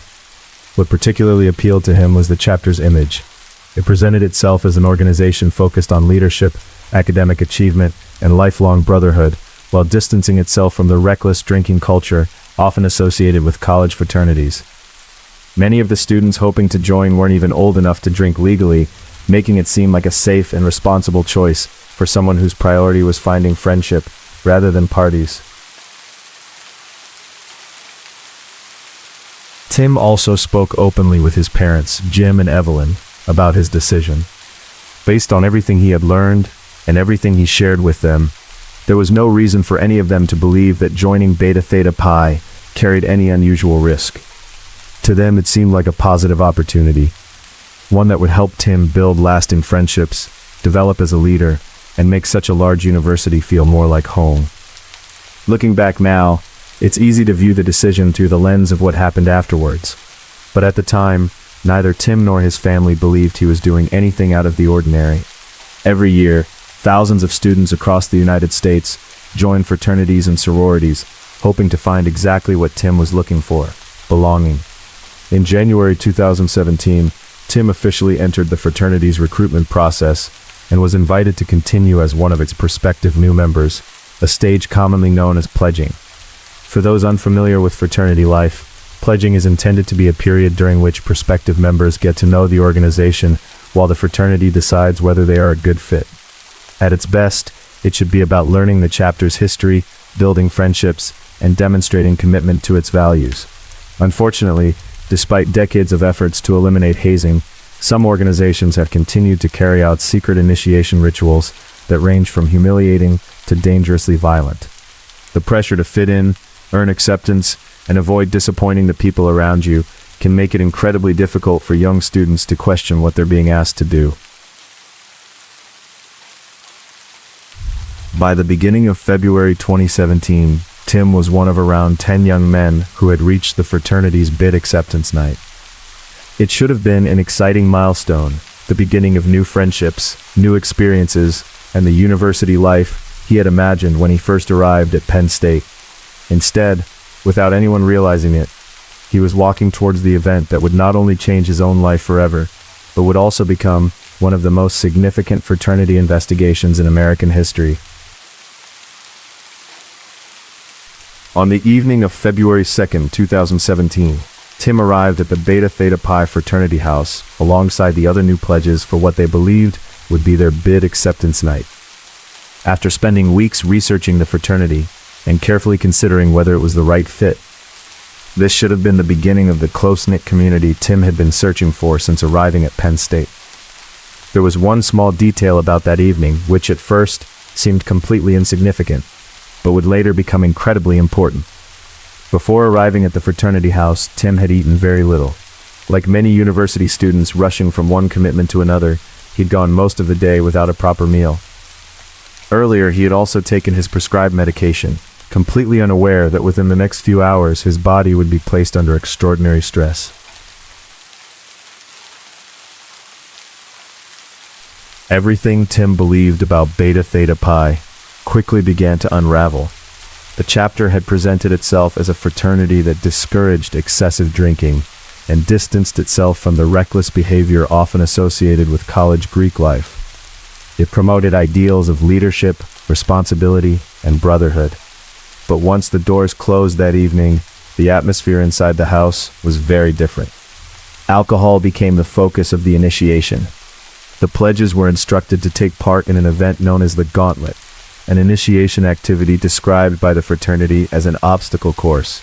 What particularly appealed to him was the chapter's image. It presented itself as an organization focused on leadership, academic achievement, and lifelong brotherhood, while distancing itself from the reckless drinking culture often associated with college fraternities. Many of the students hoping to join weren't even old enough to drink legally, making it seem like a safe and responsible choice for someone whose priority was finding friendship rather than parties. Tim also spoke openly with his parents, Jim and Evelyn, about his decision. Based on everything he had learned and everything he shared with them, there was no reason for any of them to believe that joining Beta Theta Pi carried any unusual risk. To them, it seemed like a positive opportunity, one that would help Tim build lasting friendships, develop as a leader, and make such a large university feel more like home. Looking back now, it's easy to view the decision through the lens of what happened afterwards. But at the time, neither Tim nor his family believed he was doing anything out of the ordinary. Every year, thousands of students across the United States join fraternities and sororities, hoping to find exactly what Tim was looking for: belonging. In January 2017, Tim officially entered the fraternity's recruitment process and was invited to continue as one of its prospective new members, a stage commonly known as pledging. For those unfamiliar with fraternity life, pledging is intended to be a period during which prospective members get to know the organization while the fraternity decides whether they are a good fit. At its best, it should be about learning the chapter's history, building friendships, and demonstrating commitment to its values. Unfortunately, despite decades of efforts to eliminate hazing, some organizations have continued to carry out secret initiation rituals that range from humiliating to dangerously violent. The pressure to fit in, earn acceptance, and avoid disappointing the people around you can make it incredibly difficult for young students to question what they're being asked to do. By the beginning of February 2017, Tim was one of around 10 young men who had reached the fraternity's bid acceptance night. It should have been an exciting milestone, the beginning of new friendships, new experiences, and the university life he had imagined when he first arrived at Penn State. Instead, without anyone realizing it, he was walking towards the event that would not only change his own life forever, but would also become one of the most significant fraternity investigations in American history. On the evening of February 2nd, 2017, Tim arrived at the Beta Theta Pi fraternity house alongside the other new pledges for what they believed would be their bid acceptance night. After spending weeks researching the fraternity and carefully considering whether it was the right fit, this should have been the beginning of the close-knit community Tim had been searching for since arriving at Penn State. There was one small detail about that evening which at first seemed completely insignificant, but would later become incredibly important. Before arriving at the fraternity house, Tim had eaten very little. Like many university students rushing from one commitment to another, he'd gone most of the day without a proper meal. Earlier, he had also taken his prescribed medication, completely unaware that within the next few hours his body would be placed under extraordinary stress. Everything Tim believed about Beta Theta Pi quickly began to unravel. The chapter had presented itself as a fraternity that discouraged excessive drinking and distanced itself from the reckless behavior often associated with college Greek life. It promoted ideals of leadership, responsibility, and brotherhood. But once the doors closed that evening, the atmosphere inside the house was very different. Alcohol became the focus of the initiation. The pledges were instructed to take part in an event known as the Gauntlet, an initiation activity described by the fraternity as an obstacle course.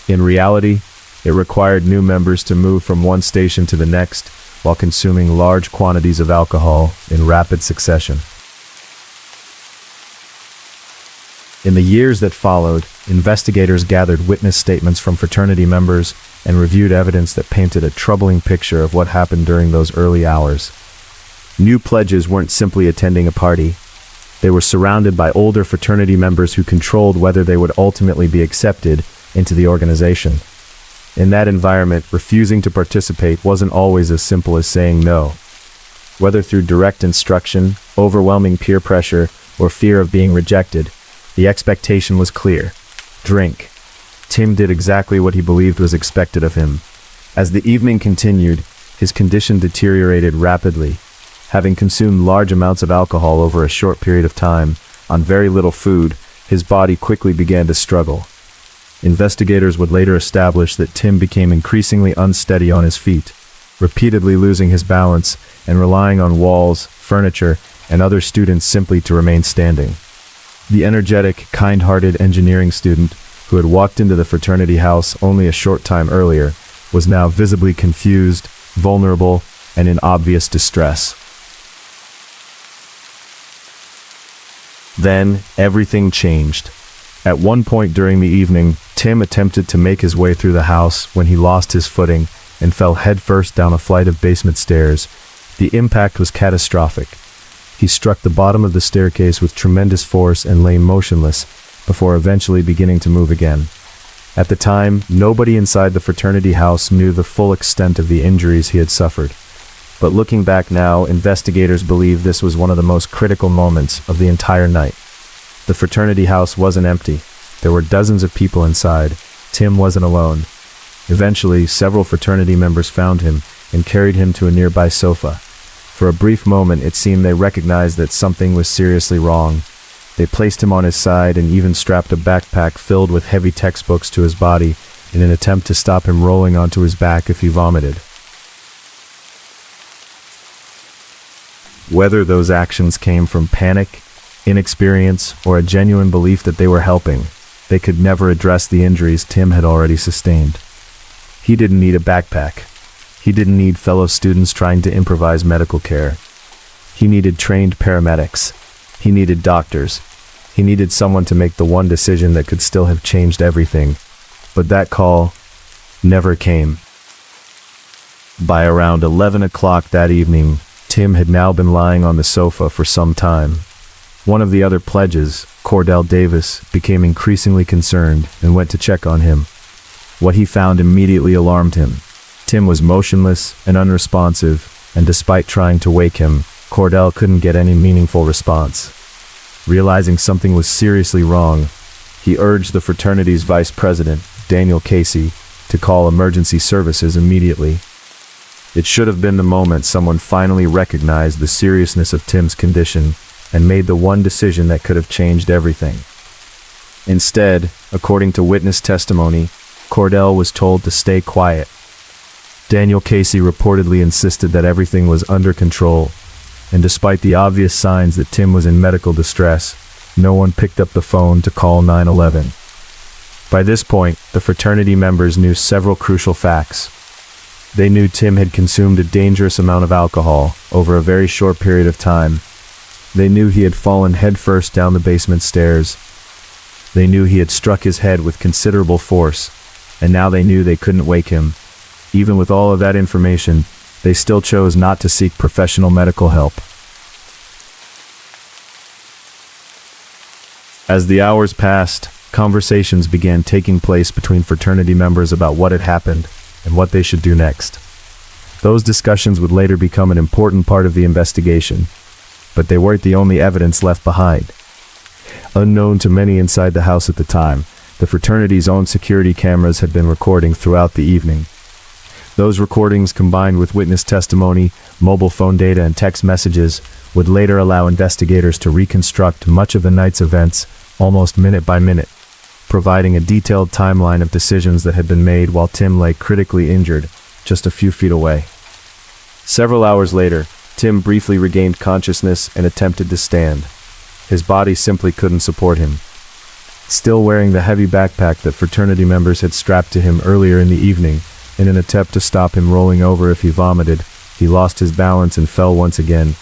In reality, it required new members to move from one station to the next while consuming large quantities of alcohol in rapid succession. In the years that followed, investigators gathered witness statements from fraternity members and reviewed evidence that painted a troubling picture of what happened during those early hours. New pledges weren't simply attending a party. They were surrounded by older fraternity members who controlled whether they would ultimately be accepted into the organization. In that environment, refusing to participate wasn't always as simple as saying no. Whether through direct instruction, overwhelming peer pressure, or fear of being rejected, the expectation was clear. Drink. Tim did exactly what he believed was expected of him. As the evening continued, his condition deteriorated rapidly. Having consumed large amounts of alcohol over a short period of time, on very little food, his body quickly began to struggle. Investigators would later establish that Tim became increasingly unsteady on his feet, repeatedly losing his balance and relying on walls, furniture, and other students simply to remain standing. The energetic, kind-hearted engineering student who had walked into the fraternity house only a short time earlier was now visibly confused, vulnerable, and in obvious distress. Then, everything changed. At one point during the evening, Tim attempted to make his way through the house when he lost his footing and fell headfirst down a flight of basement stairs. The impact was catastrophic. He struck the bottom of the staircase with tremendous force and lay motionless before eventually beginning to move again. At the time, nobody inside the fraternity house knew the full extent of the injuries he had suffered. But looking back now, investigators believe this was one of the most critical moments of the entire night. The fraternity house wasn't empty. There were dozens of people inside. Tim wasn't alone. Eventually, several fraternity members found him and carried him to a nearby sofa. For a brief moment, it seemed they recognized that something was seriously wrong. They placed him on his side and even strapped a backpack filled with heavy textbooks to his body in an attempt to stop him rolling onto his back if he vomited. Whether those actions came from panic, inexperience, or a genuine belief that they were helping, they could never address the injuries Tim had already sustained. He didn't need a backpack. He didn't need fellow students trying to improvise medical care. He needed trained paramedics. He needed doctors. He needed someone to make the one decision that could still have changed everything. But that call never came. By around 11 o'clock that evening, Tim had now been lying on the sofa for some time. One of the other pledges, Cordell Davis, became increasingly concerned and went to check on him. What he found immediately alarmed him. Tim was motionless and unresponsive, and despite trying to wake him, Cordell couldn't get any meaningful response. Realizing something was seriously wrong, he urged the fraternity's vice president, Daniel Casey, to call emergency services immediately. It should have been the moment someone finally recognized the seriousness of Tim's condition and made the one decision that could have changed everything. Instead, according to witness testimony, Cordell was told to stay quiet. Daniel Casey reportedly insisted that everything was under control, and despite the obvious signs that Tim was in medical distress, no one picked up the phone to call 911. By this point, the fraternity members knew several crucial facts. They knew Tim had consumed a dangerous amount of alcohol over a very short period of time. They knew he had fallen headfirst down the basement stairs. They knew he had struck his head with considerable force, and now they knew they couldn't wake him. Even with all of that information, they still chose not to seek professional medical help. As the hours passed, conversations began taking place between fraternity members about what had happened and what they should do next. Those discussions would later become an important part of the investigation, but they weren't the only evidence left behind. Unknown to many inside the house at the time, the fraternity's own security cameras had been recording throughout the evening. Those recordings, combined with witness testimony, mobile phone data, and text messages, would later allow investigators to reconstruct much of the night's events almost minute by minute, providing a detailed timeline of decisions that had been made while Tim lay critically injured just a few feet away. Several hours later, Tim briefly regained consciousness and attempted to stand. His body simply couldn't support him. Still wearing the heavy backpack that fraternity members had strapped to him earlier in the evening, in an attempt to stop him rolling over if he vomited, he lost his balance and fell once again.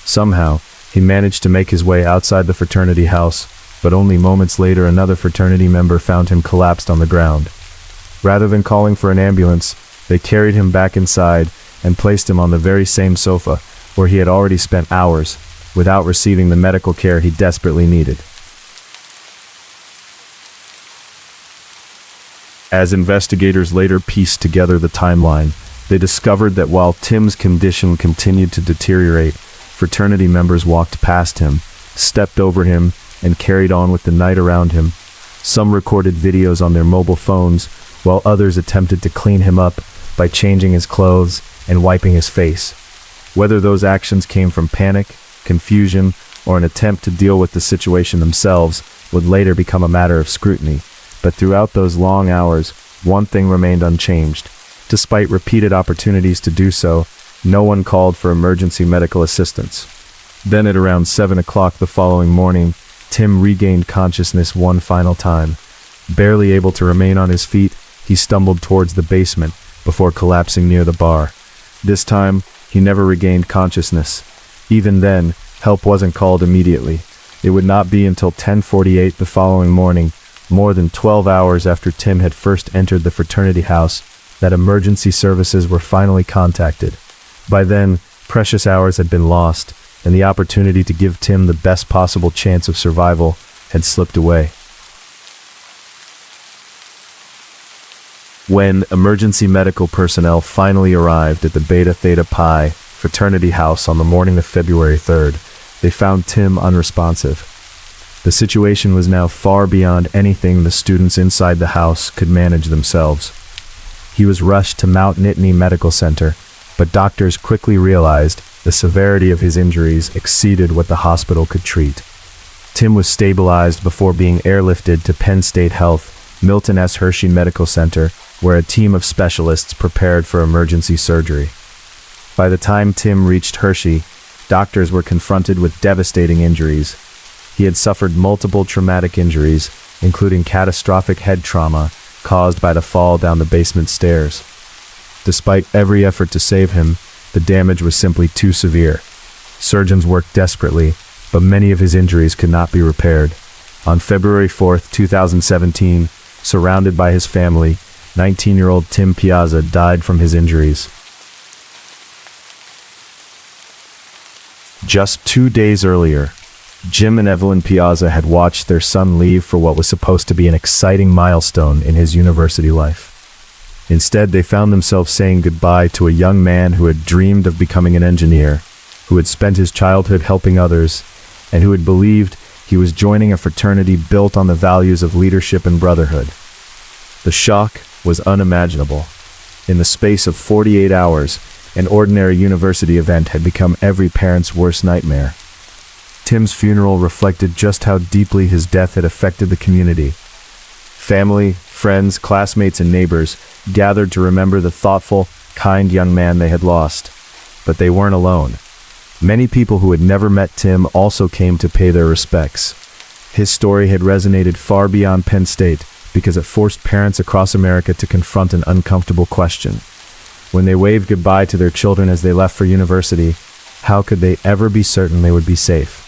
Somehow, he managed to make his way outside the fraternity house, but only moments later another fraternity member found him collapsed on the ground. Rather than calling for an ambulance, they carried him back inside and placed him on the very same sofa where he had already spent hours without receiving the medical care he desperately needed. As investigators later pieced together the timeline, they discovered that while Tim's condition continued to deteriorate, fraternity members walked past him, stepped over him, and carried on with the night around him. Some recorded videos on their mobile phones, while others attempted to clean him up by changing his clothes and wiping his face. Whether those actions came from panic, confusion, or an attempt to deal with the situation themselves would later become a matter of scrutiny. But throughout those long hours, one thing remained unchanged. Despite repeated opportunities to do so, no one called for emergency medical assistance. Then at around 7 o'clock the following morning, Tim regained consciousness one final time. Barely able to remain on his feet, he stumbled towards the basement before collapsing near the bar. This time, he never regained consciousness. Even then, help wasn't called immediately. It would not be until 10:48 the following morning, more than 12 hours after Tim had first entered the fraternity house, that emergency services were finally contacted. By then, precious hours had been lost, and the opportunity to give Tim the best possible chance of survival had slipped away. When emergency medical personnel finally arrived at the Beta Theta Pi fraternity house on the morning of February 3rd, they found Tim unresponsive. The situation was now far beyond anything the students inside the house could manage themselves. He was rushed to Mount Nittany Medical Center, but doctors quickly realized the severity of his injuries exceeded what the hospital could treat. Tim was stabilized before being airlifted to Penn State Health, Milton S. Hershey Medical Center, where a team of specialists prepared for emergency surgery. By the time Tim reached Hershey, doctors were confronted with devastating injuries. He had suffered multiple traumatic injuries, including catastrophic head trauma caused by the fall down the basement stairs. Despite every effort to save him, the damage was simply too severe. Surgeons worked desperately, but many of his injuries could not be repaired. On February 4th, 2017, surrounded by his family, 19-year-old Tim Piazza died from his injuries. Just 2 days earlier, Jim and Evelyn Piazza had watched their son leave for what was supposed to be an exciting milestone in his university life. Instead, they found themselves saying goodbye to a young man who had dreamed of becoming an engineer, who had spent his childhood helping others, and who had believed he was joining a fraternity built on the values of leadership and brotherhood. The shock was unimaginable. In the space of 48 hours, an ordinary university event had become every parent's worst nightmare. Tim's funeral reflected just how deeply his death had affected the community. Family, friends, classmates, and neighbors gathered to remember the thoughtful, kind young man they had lost. But they weren't alone. Many people who had never met Tim also came to pay their respects. His story had resonated far beyond Penn State because it forced parents across America to confront an uncomfortable question. When they waved goodbye to their children as they left for university, how could they ever be certain they would be safe?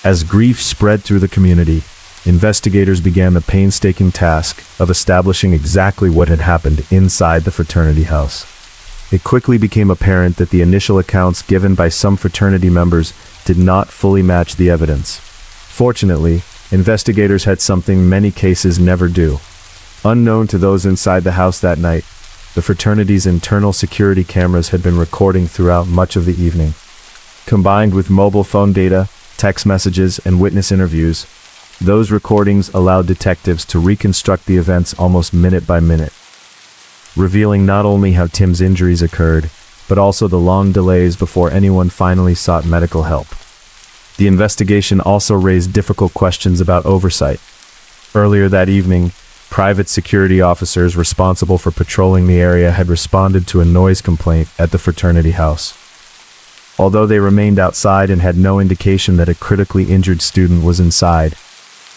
As grief spread through the community, investigators began the painstaking task of establishing exactly what had happened inside the fraternity house. It quickly became apparent that the initial accounts given by some fraternity members did not fully match the evidence. Fortunately, investigators had something many cases never do. Unknown to those inside the house that night, the fraternity's internal security cameras had been recording throughout much of the evening. Combined with mobile phone data, text messages, and witness interviews, those recordings allowed detectives to reconstruct the events almost minute by minute, revealing not only how Tim's injuries occurred, but also the long delays before anyone finally sought medical help. The investigation also raised difficult questions about oversight. Earlier that evening, private security officers responsible for patrolling the area had responded to a noise complaint at the fraternity house. Although they remained outside and had no indication that a critically injured student was inside,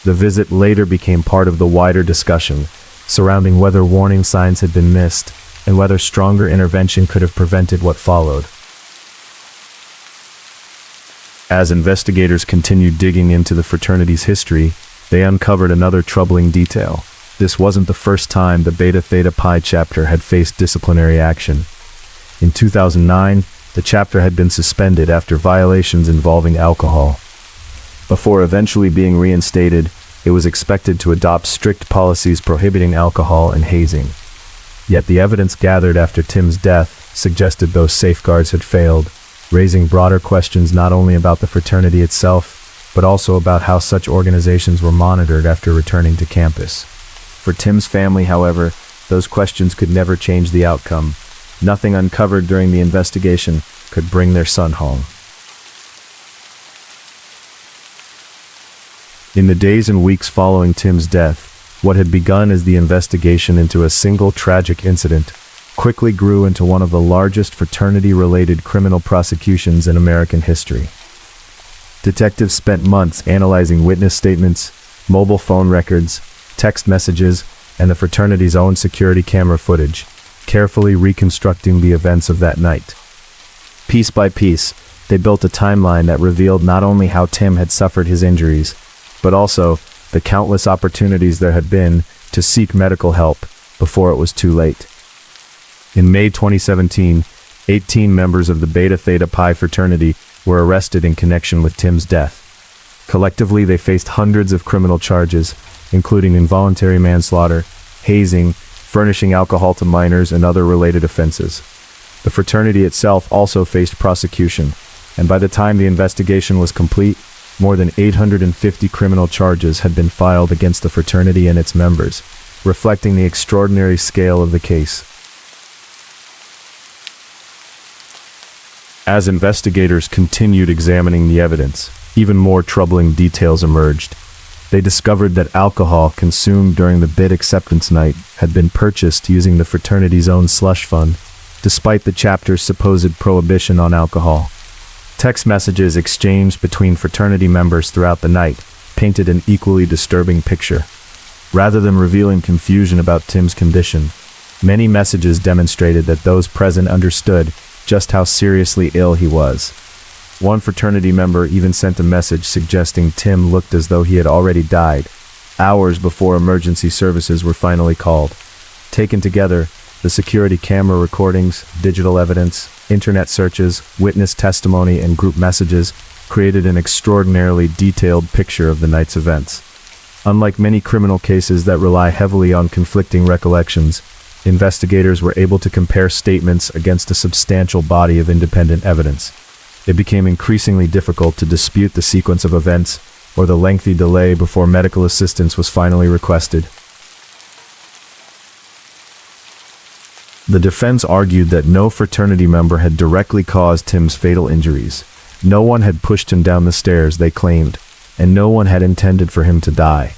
the visit later became part of the wider discussion surrounding whether warning signs had been missed and whether stronger intervention could have prevented what followed. As investigators continued digging into the fraternity's history, they uncovered another troubling detail. This wasn't the first time the Beta Theta Pi chapter had faced disciplinary action. In 2009, the chapter had been suspended after violations involving alcohol. Before eventually being reinstated, it was expected to adopt strict policies prohibiting alcohol and hazing. Yet the evidence gathered after Tim's death suggested those safeguards had failed, raising broader questions not only about the fraternity itself, but also about how such organizations were monitored after returning to campus. For Tim's family, however, those questions could never change the outcome. Nothing uncovered during the investigation could bring their son home. In the days and weeks following Tim's death, what had begun as the investigation into a single tragic incident quickly grew into one of the largest fraternity-related criminal prosecutions in American history. Detectives spent months analyzing witness statements, mobile phone records, text messages, and the fraternity's own security camera footage, carefully reconstructing the events of that night. Piece by piece, they built a timeline that revealed not only how Tim had suffered his injuries, but also the countless opportunities there had been to seek medical help before it was too late. In May 2017, 18 members of the Beta Theta Pi fraternity were arrested in connection with Tim's death. Collectively, they faced hundreds of criminal charges, including involuntary manslaughter, hazing, furnishing alcohol to minors, and other related offenses. The fraternity itself also faced prosecution, and by the time the investigation was complete, more than 850 criminal charges had been filed against the fraternity and its members, reflecting the extraordinary scale of the case. As investigators continued examining the evidence, even more troubling details emerged. They discovered that alcohol consumed during the bid acceptance night had been purchased using the fraternity's own slush fund, despite the chapter's supposed prohibition on alcohol. Text messages exchanged between fraternity members throughout the night painted an equally disturbing picture. Rather than revealing confusion about Tim's condition, many messages demonstrated that those present understood just how seriously ill he was. One fraternity member even sent a message suggesting Tim looked as though he had already died, hours before emergency services were finally called. Taken together, the security camera recordings, digital evidence, internet searches, witness testimony, and group messages created an extraordinarily detailed picture of the night's events. Unlike many criminal cases that rely heavily on conflicting recollections, investigators were able to compare statements against a substantial body of independent evidence. It became increasingly difficult to dispute the sequence of events or the lengthy delay before medical assistance was finally requested. The defense argued that no fraternity member had directly caused Tim's fatal injuries. No one had pushed him down the stairs, they claimed, and no one had intended for him to die.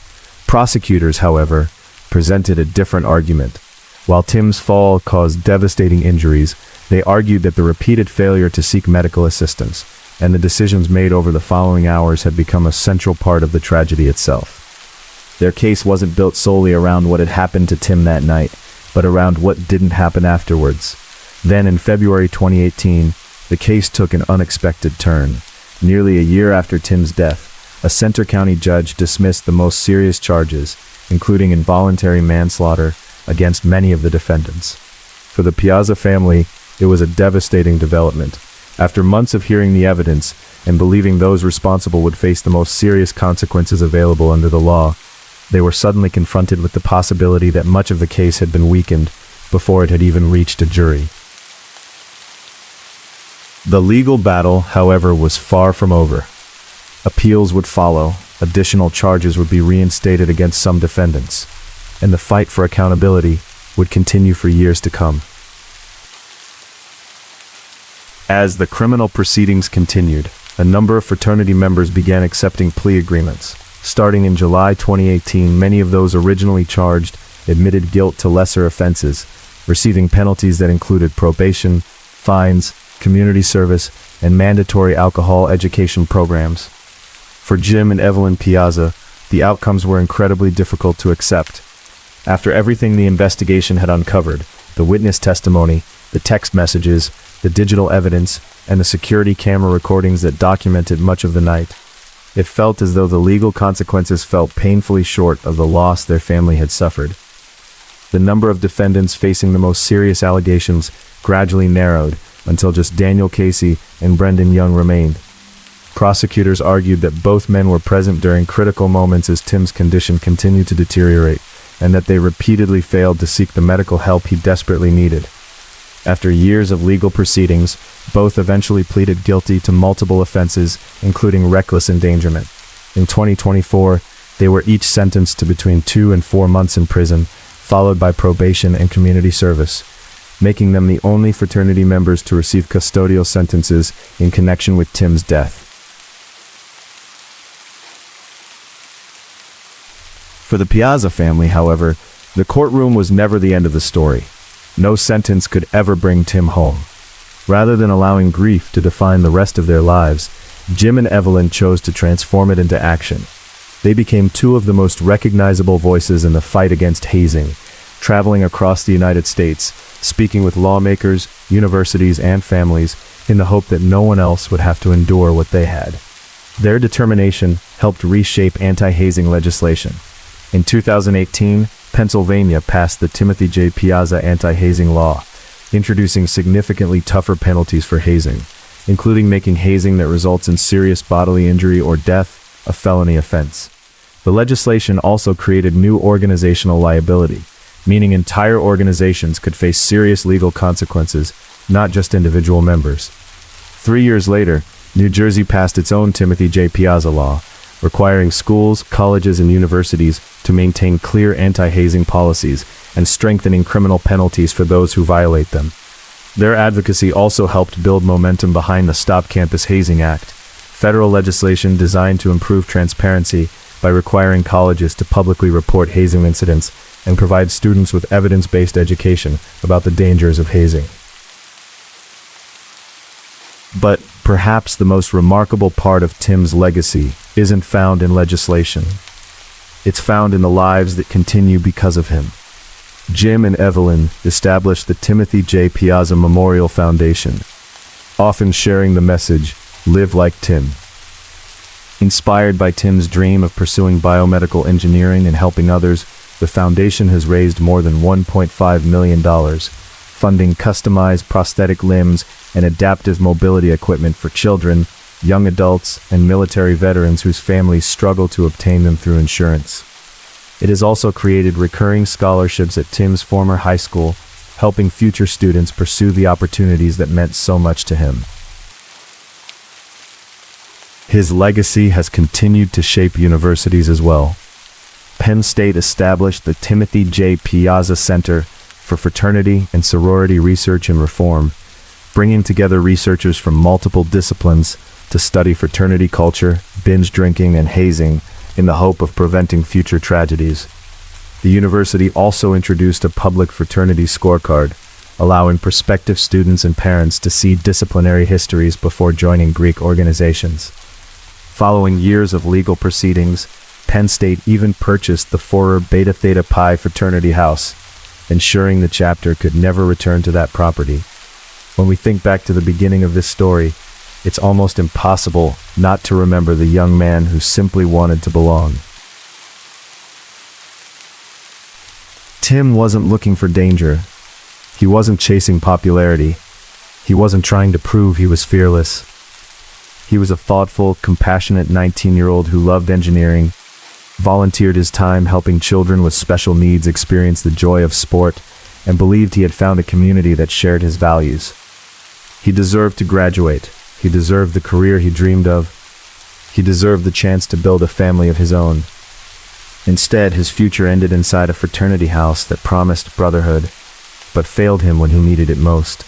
Prosecutors, however, presented a different argument. While Tim's fall caused devastating injuries, they argued that the repeated failure to seek medical assistance and the decisions made over the following hours had become a central part of the tragedy itself. Their case wasn't built solely around what had happened to Tim that night, but around what didn't happen afterwards. Then in February 2018, the case took an unexpected turn. Nearly a year after Tim's death, a Center County judge dismissed the most serious charges, including involuntary manslaughter, against many of the defendants. For the Piazza family, it was a devastating development. After months of hearing the evidence and believing those responsible would face the most serious consequences available under the law, they were suddenly confronted with the possibility that much of the case had been weakened before it had even reached a jury. The legal battle, however, was far from over. Appeals would follow, additional charges would be reinstated against some defendants, and the fight for accountability would continue for years to come. As the criminal proceedings continued, a number of fraternity members began accepting plea agreements. Starting in July 2018, many of those originally charged admitted guilt to lesser offenses, receiving penalties that included probation, fines, community service, and mandatory alcohol education programs. For Jim and Evelyn Piazza, the outcomes were incredibly difficult to accept. After everything the investigation had uncovered, the witness testimony, the text messages, the digital evidence, and the security camera recordings that documented much of the night. It felt as though the legal consequences fell painfully short of the loss their family had suffered. The number of defendants facing the most serious allegations gradually narrowed until just Daniel Casey and Brendan Young remained. Prosecutors argued that both men were present during critical moments as Tim's condition continued to deteriorate, and that they repeatedly failed to seek the medical help he desperately needed. After years of legal proceedings, both eventually pleaded guilty to multiple offenses, including reckless endangerment. In 2024, they were each sentenced to between 2 and 4 months in prison, followed by probation and community service, making them the only fraternity members to receive custodial sentences in connection with Tim's death. For the Piazza family, however, the courtroom was never the end of the story. No sentence could ever bring Tim home. Rather than allowing grief to define the rest of their lives, Jim and Evelyn chose to transform it into action. They became two of the most recognizable voices in the fight against hazing, traveling across the United States, speaking with lawmakers, universities, and families in the hope that no one else would have to endure what they had. Their determination helped reshape anti-hazing legislation. In 2018, Pennsylvania passed the Timothy J. Piazza anti-hazing law, introducing significantly tougher penalties for hazing, including making hazing that results in serious bodily injury or death a felony offense. The legislation also created new organizational liability, meaning entire organizations could face serious legal consequences, not just individual members. 3 years later, New Jersey passed its own Timothy J. Piazza law, requiring schools, colleges, and universities to maintain clear anti-hazing policies and strengthening criminal penalties for those who violate them. Their advocacy also helped build momentum behind the Stop Campus Hazing Act, federal legislation designed to improve transparency by requiring colleges to publicly report hazing incidents and provide students with evidence-based education about the dangers of hazing. But perhaps the most remarkable part of Tim's legacy isn't found in legislation. It's found in the lives that continue because of him. Jim and Evelyn established the Timothy J. Piazza Memorial Foundation, often sharing the message, "Live like Tim." Inspired by Tim's dream of pursuing biomedical engineering and helping others, the foundation has raised more than $1.5 million, funding customized prosthetic limbs and adaptive mobility equipment for children, young adults, and military veterans whose families struggle to obtain them through insurance. It has also created recurring scholarships at Tim's former high school, helping future students pursue the opportunities that meant so much to him. His legacy has continued to shape universities as well. Penn State established the Timothy J. Piazza Center for Fraternity and Sorority Research and Reform, bringing together researchers from multiple disciplines to study fraternity culture, binge drinking, and hazing in the hope of preventing future tragedies. The university also introduced a public fraternity scorecard, allowing prospective students and parents to see disciplinary histories before joining Greek organizations. Following years of legal proceedings, Penn State even purchased the former Beta Theta Pi fraternity house, ensuring the chapter could never return to that property. When we think back to the beginning of this story, it's almost impossible not to remember the young man who simply wanted to belong. Tim wasn't looking for danger. He wasn't chasing popularity. He wasn't trying to prove he was fearless. He was a thoughtful, compassionate 19-year-old who loved engineering, volunteered his time helping children with special needs experience the joy of sport, and believed he had found a community that shared his values. He deserved to graduate. He deserved the career he dreamed of. He deserved the chance to build a family of his own. Instead, his future ended inside a fraternity house that promised brotherhood, but failed him when he needed it most.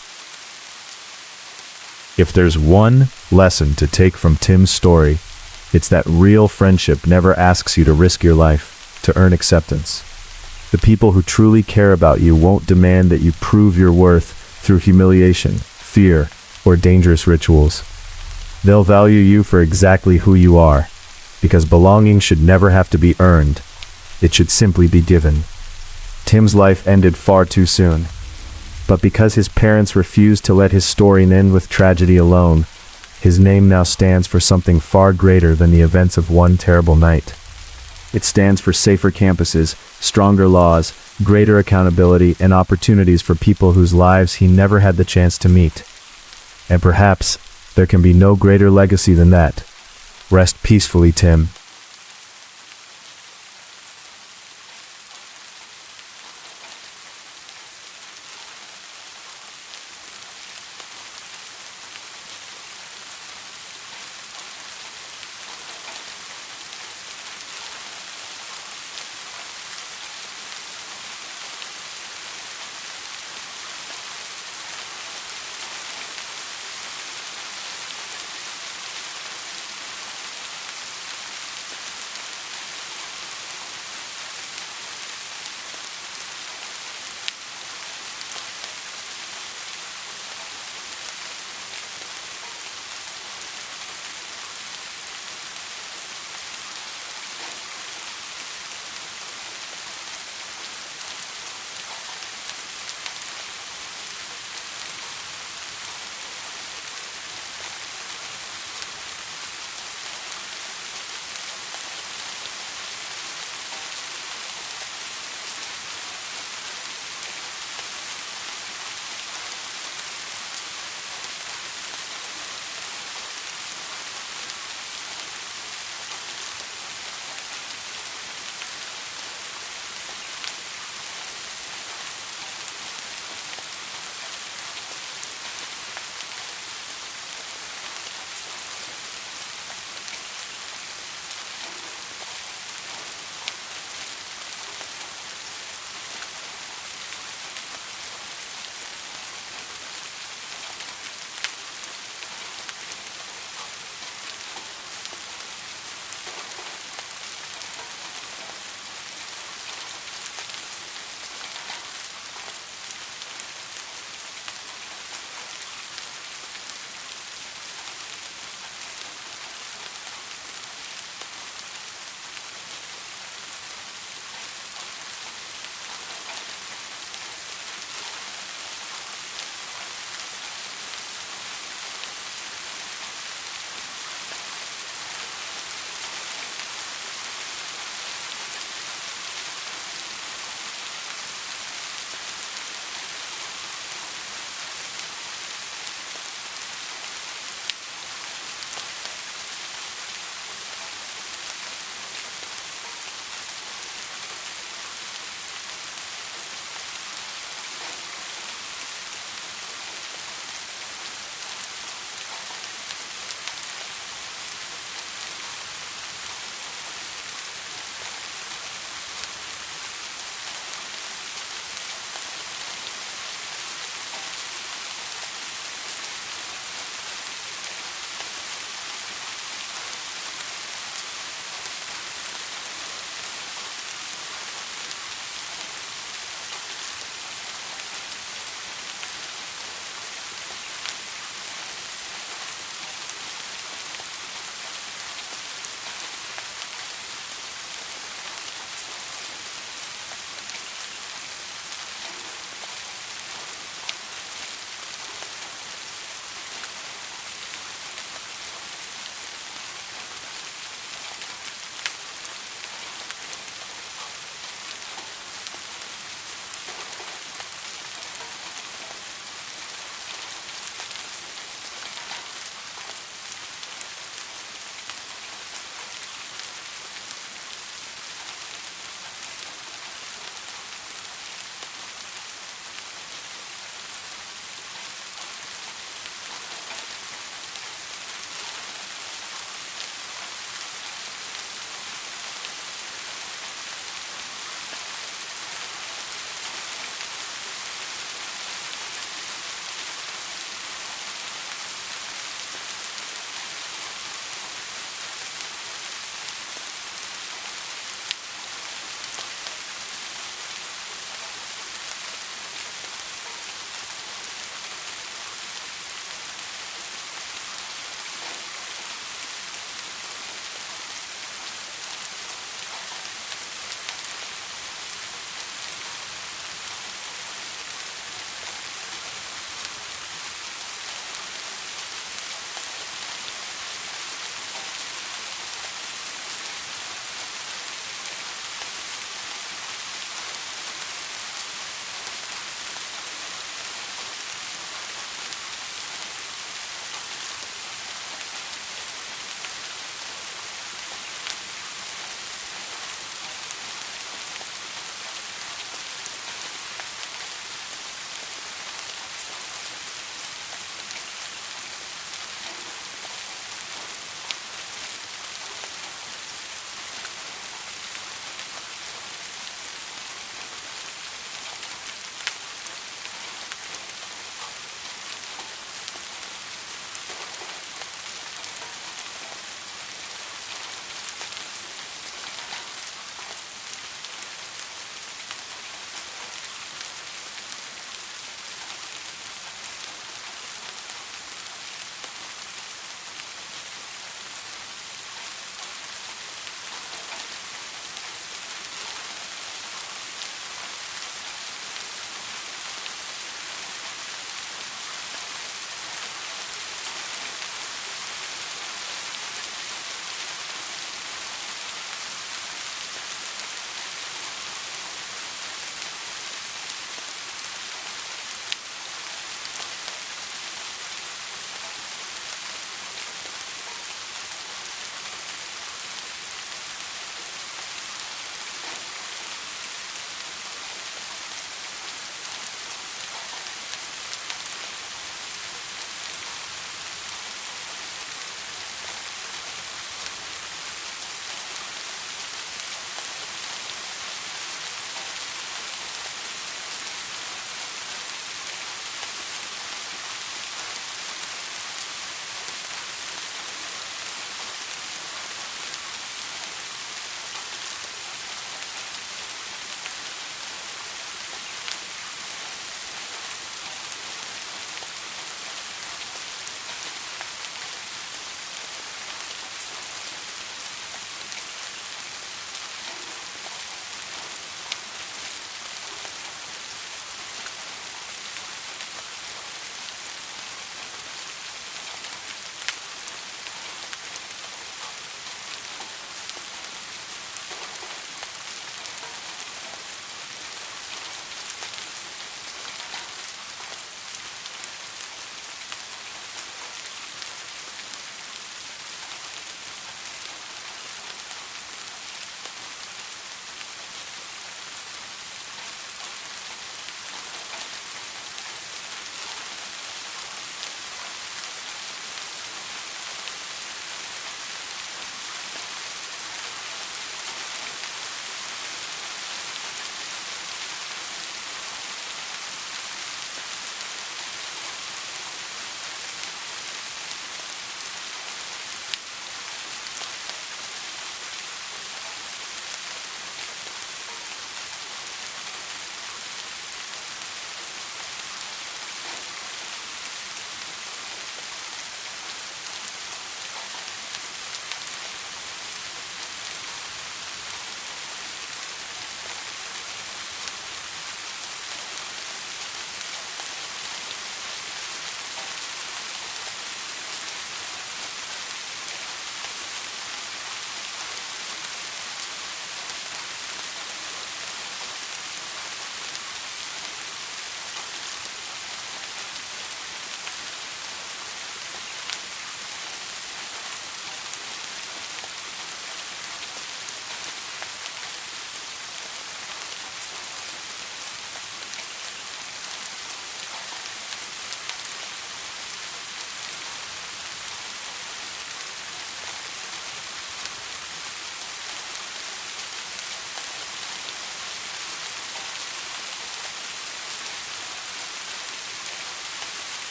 If there's one lesson to take from Tim's story, it's that real friendship never asks you to risk your life to earn acceptance. The people who truly care about you won't demand that you prove your worth through humiliation, fear, or dangerous rituals. They'll value you for exactly who you are, because belonging should never have to be earned. It should simply be given. Tim's life ended far too soon. But because his parents refused to let his story end with tragedy alone, his name now stands for something far greater than the events of one terrible night. It stands for safer campuses, stronger laws, greater accountability, and opportunities for people whose lives he never had the chance to meet. And perhaps there can be no greater legacy than that. Rest peacefully, Tim.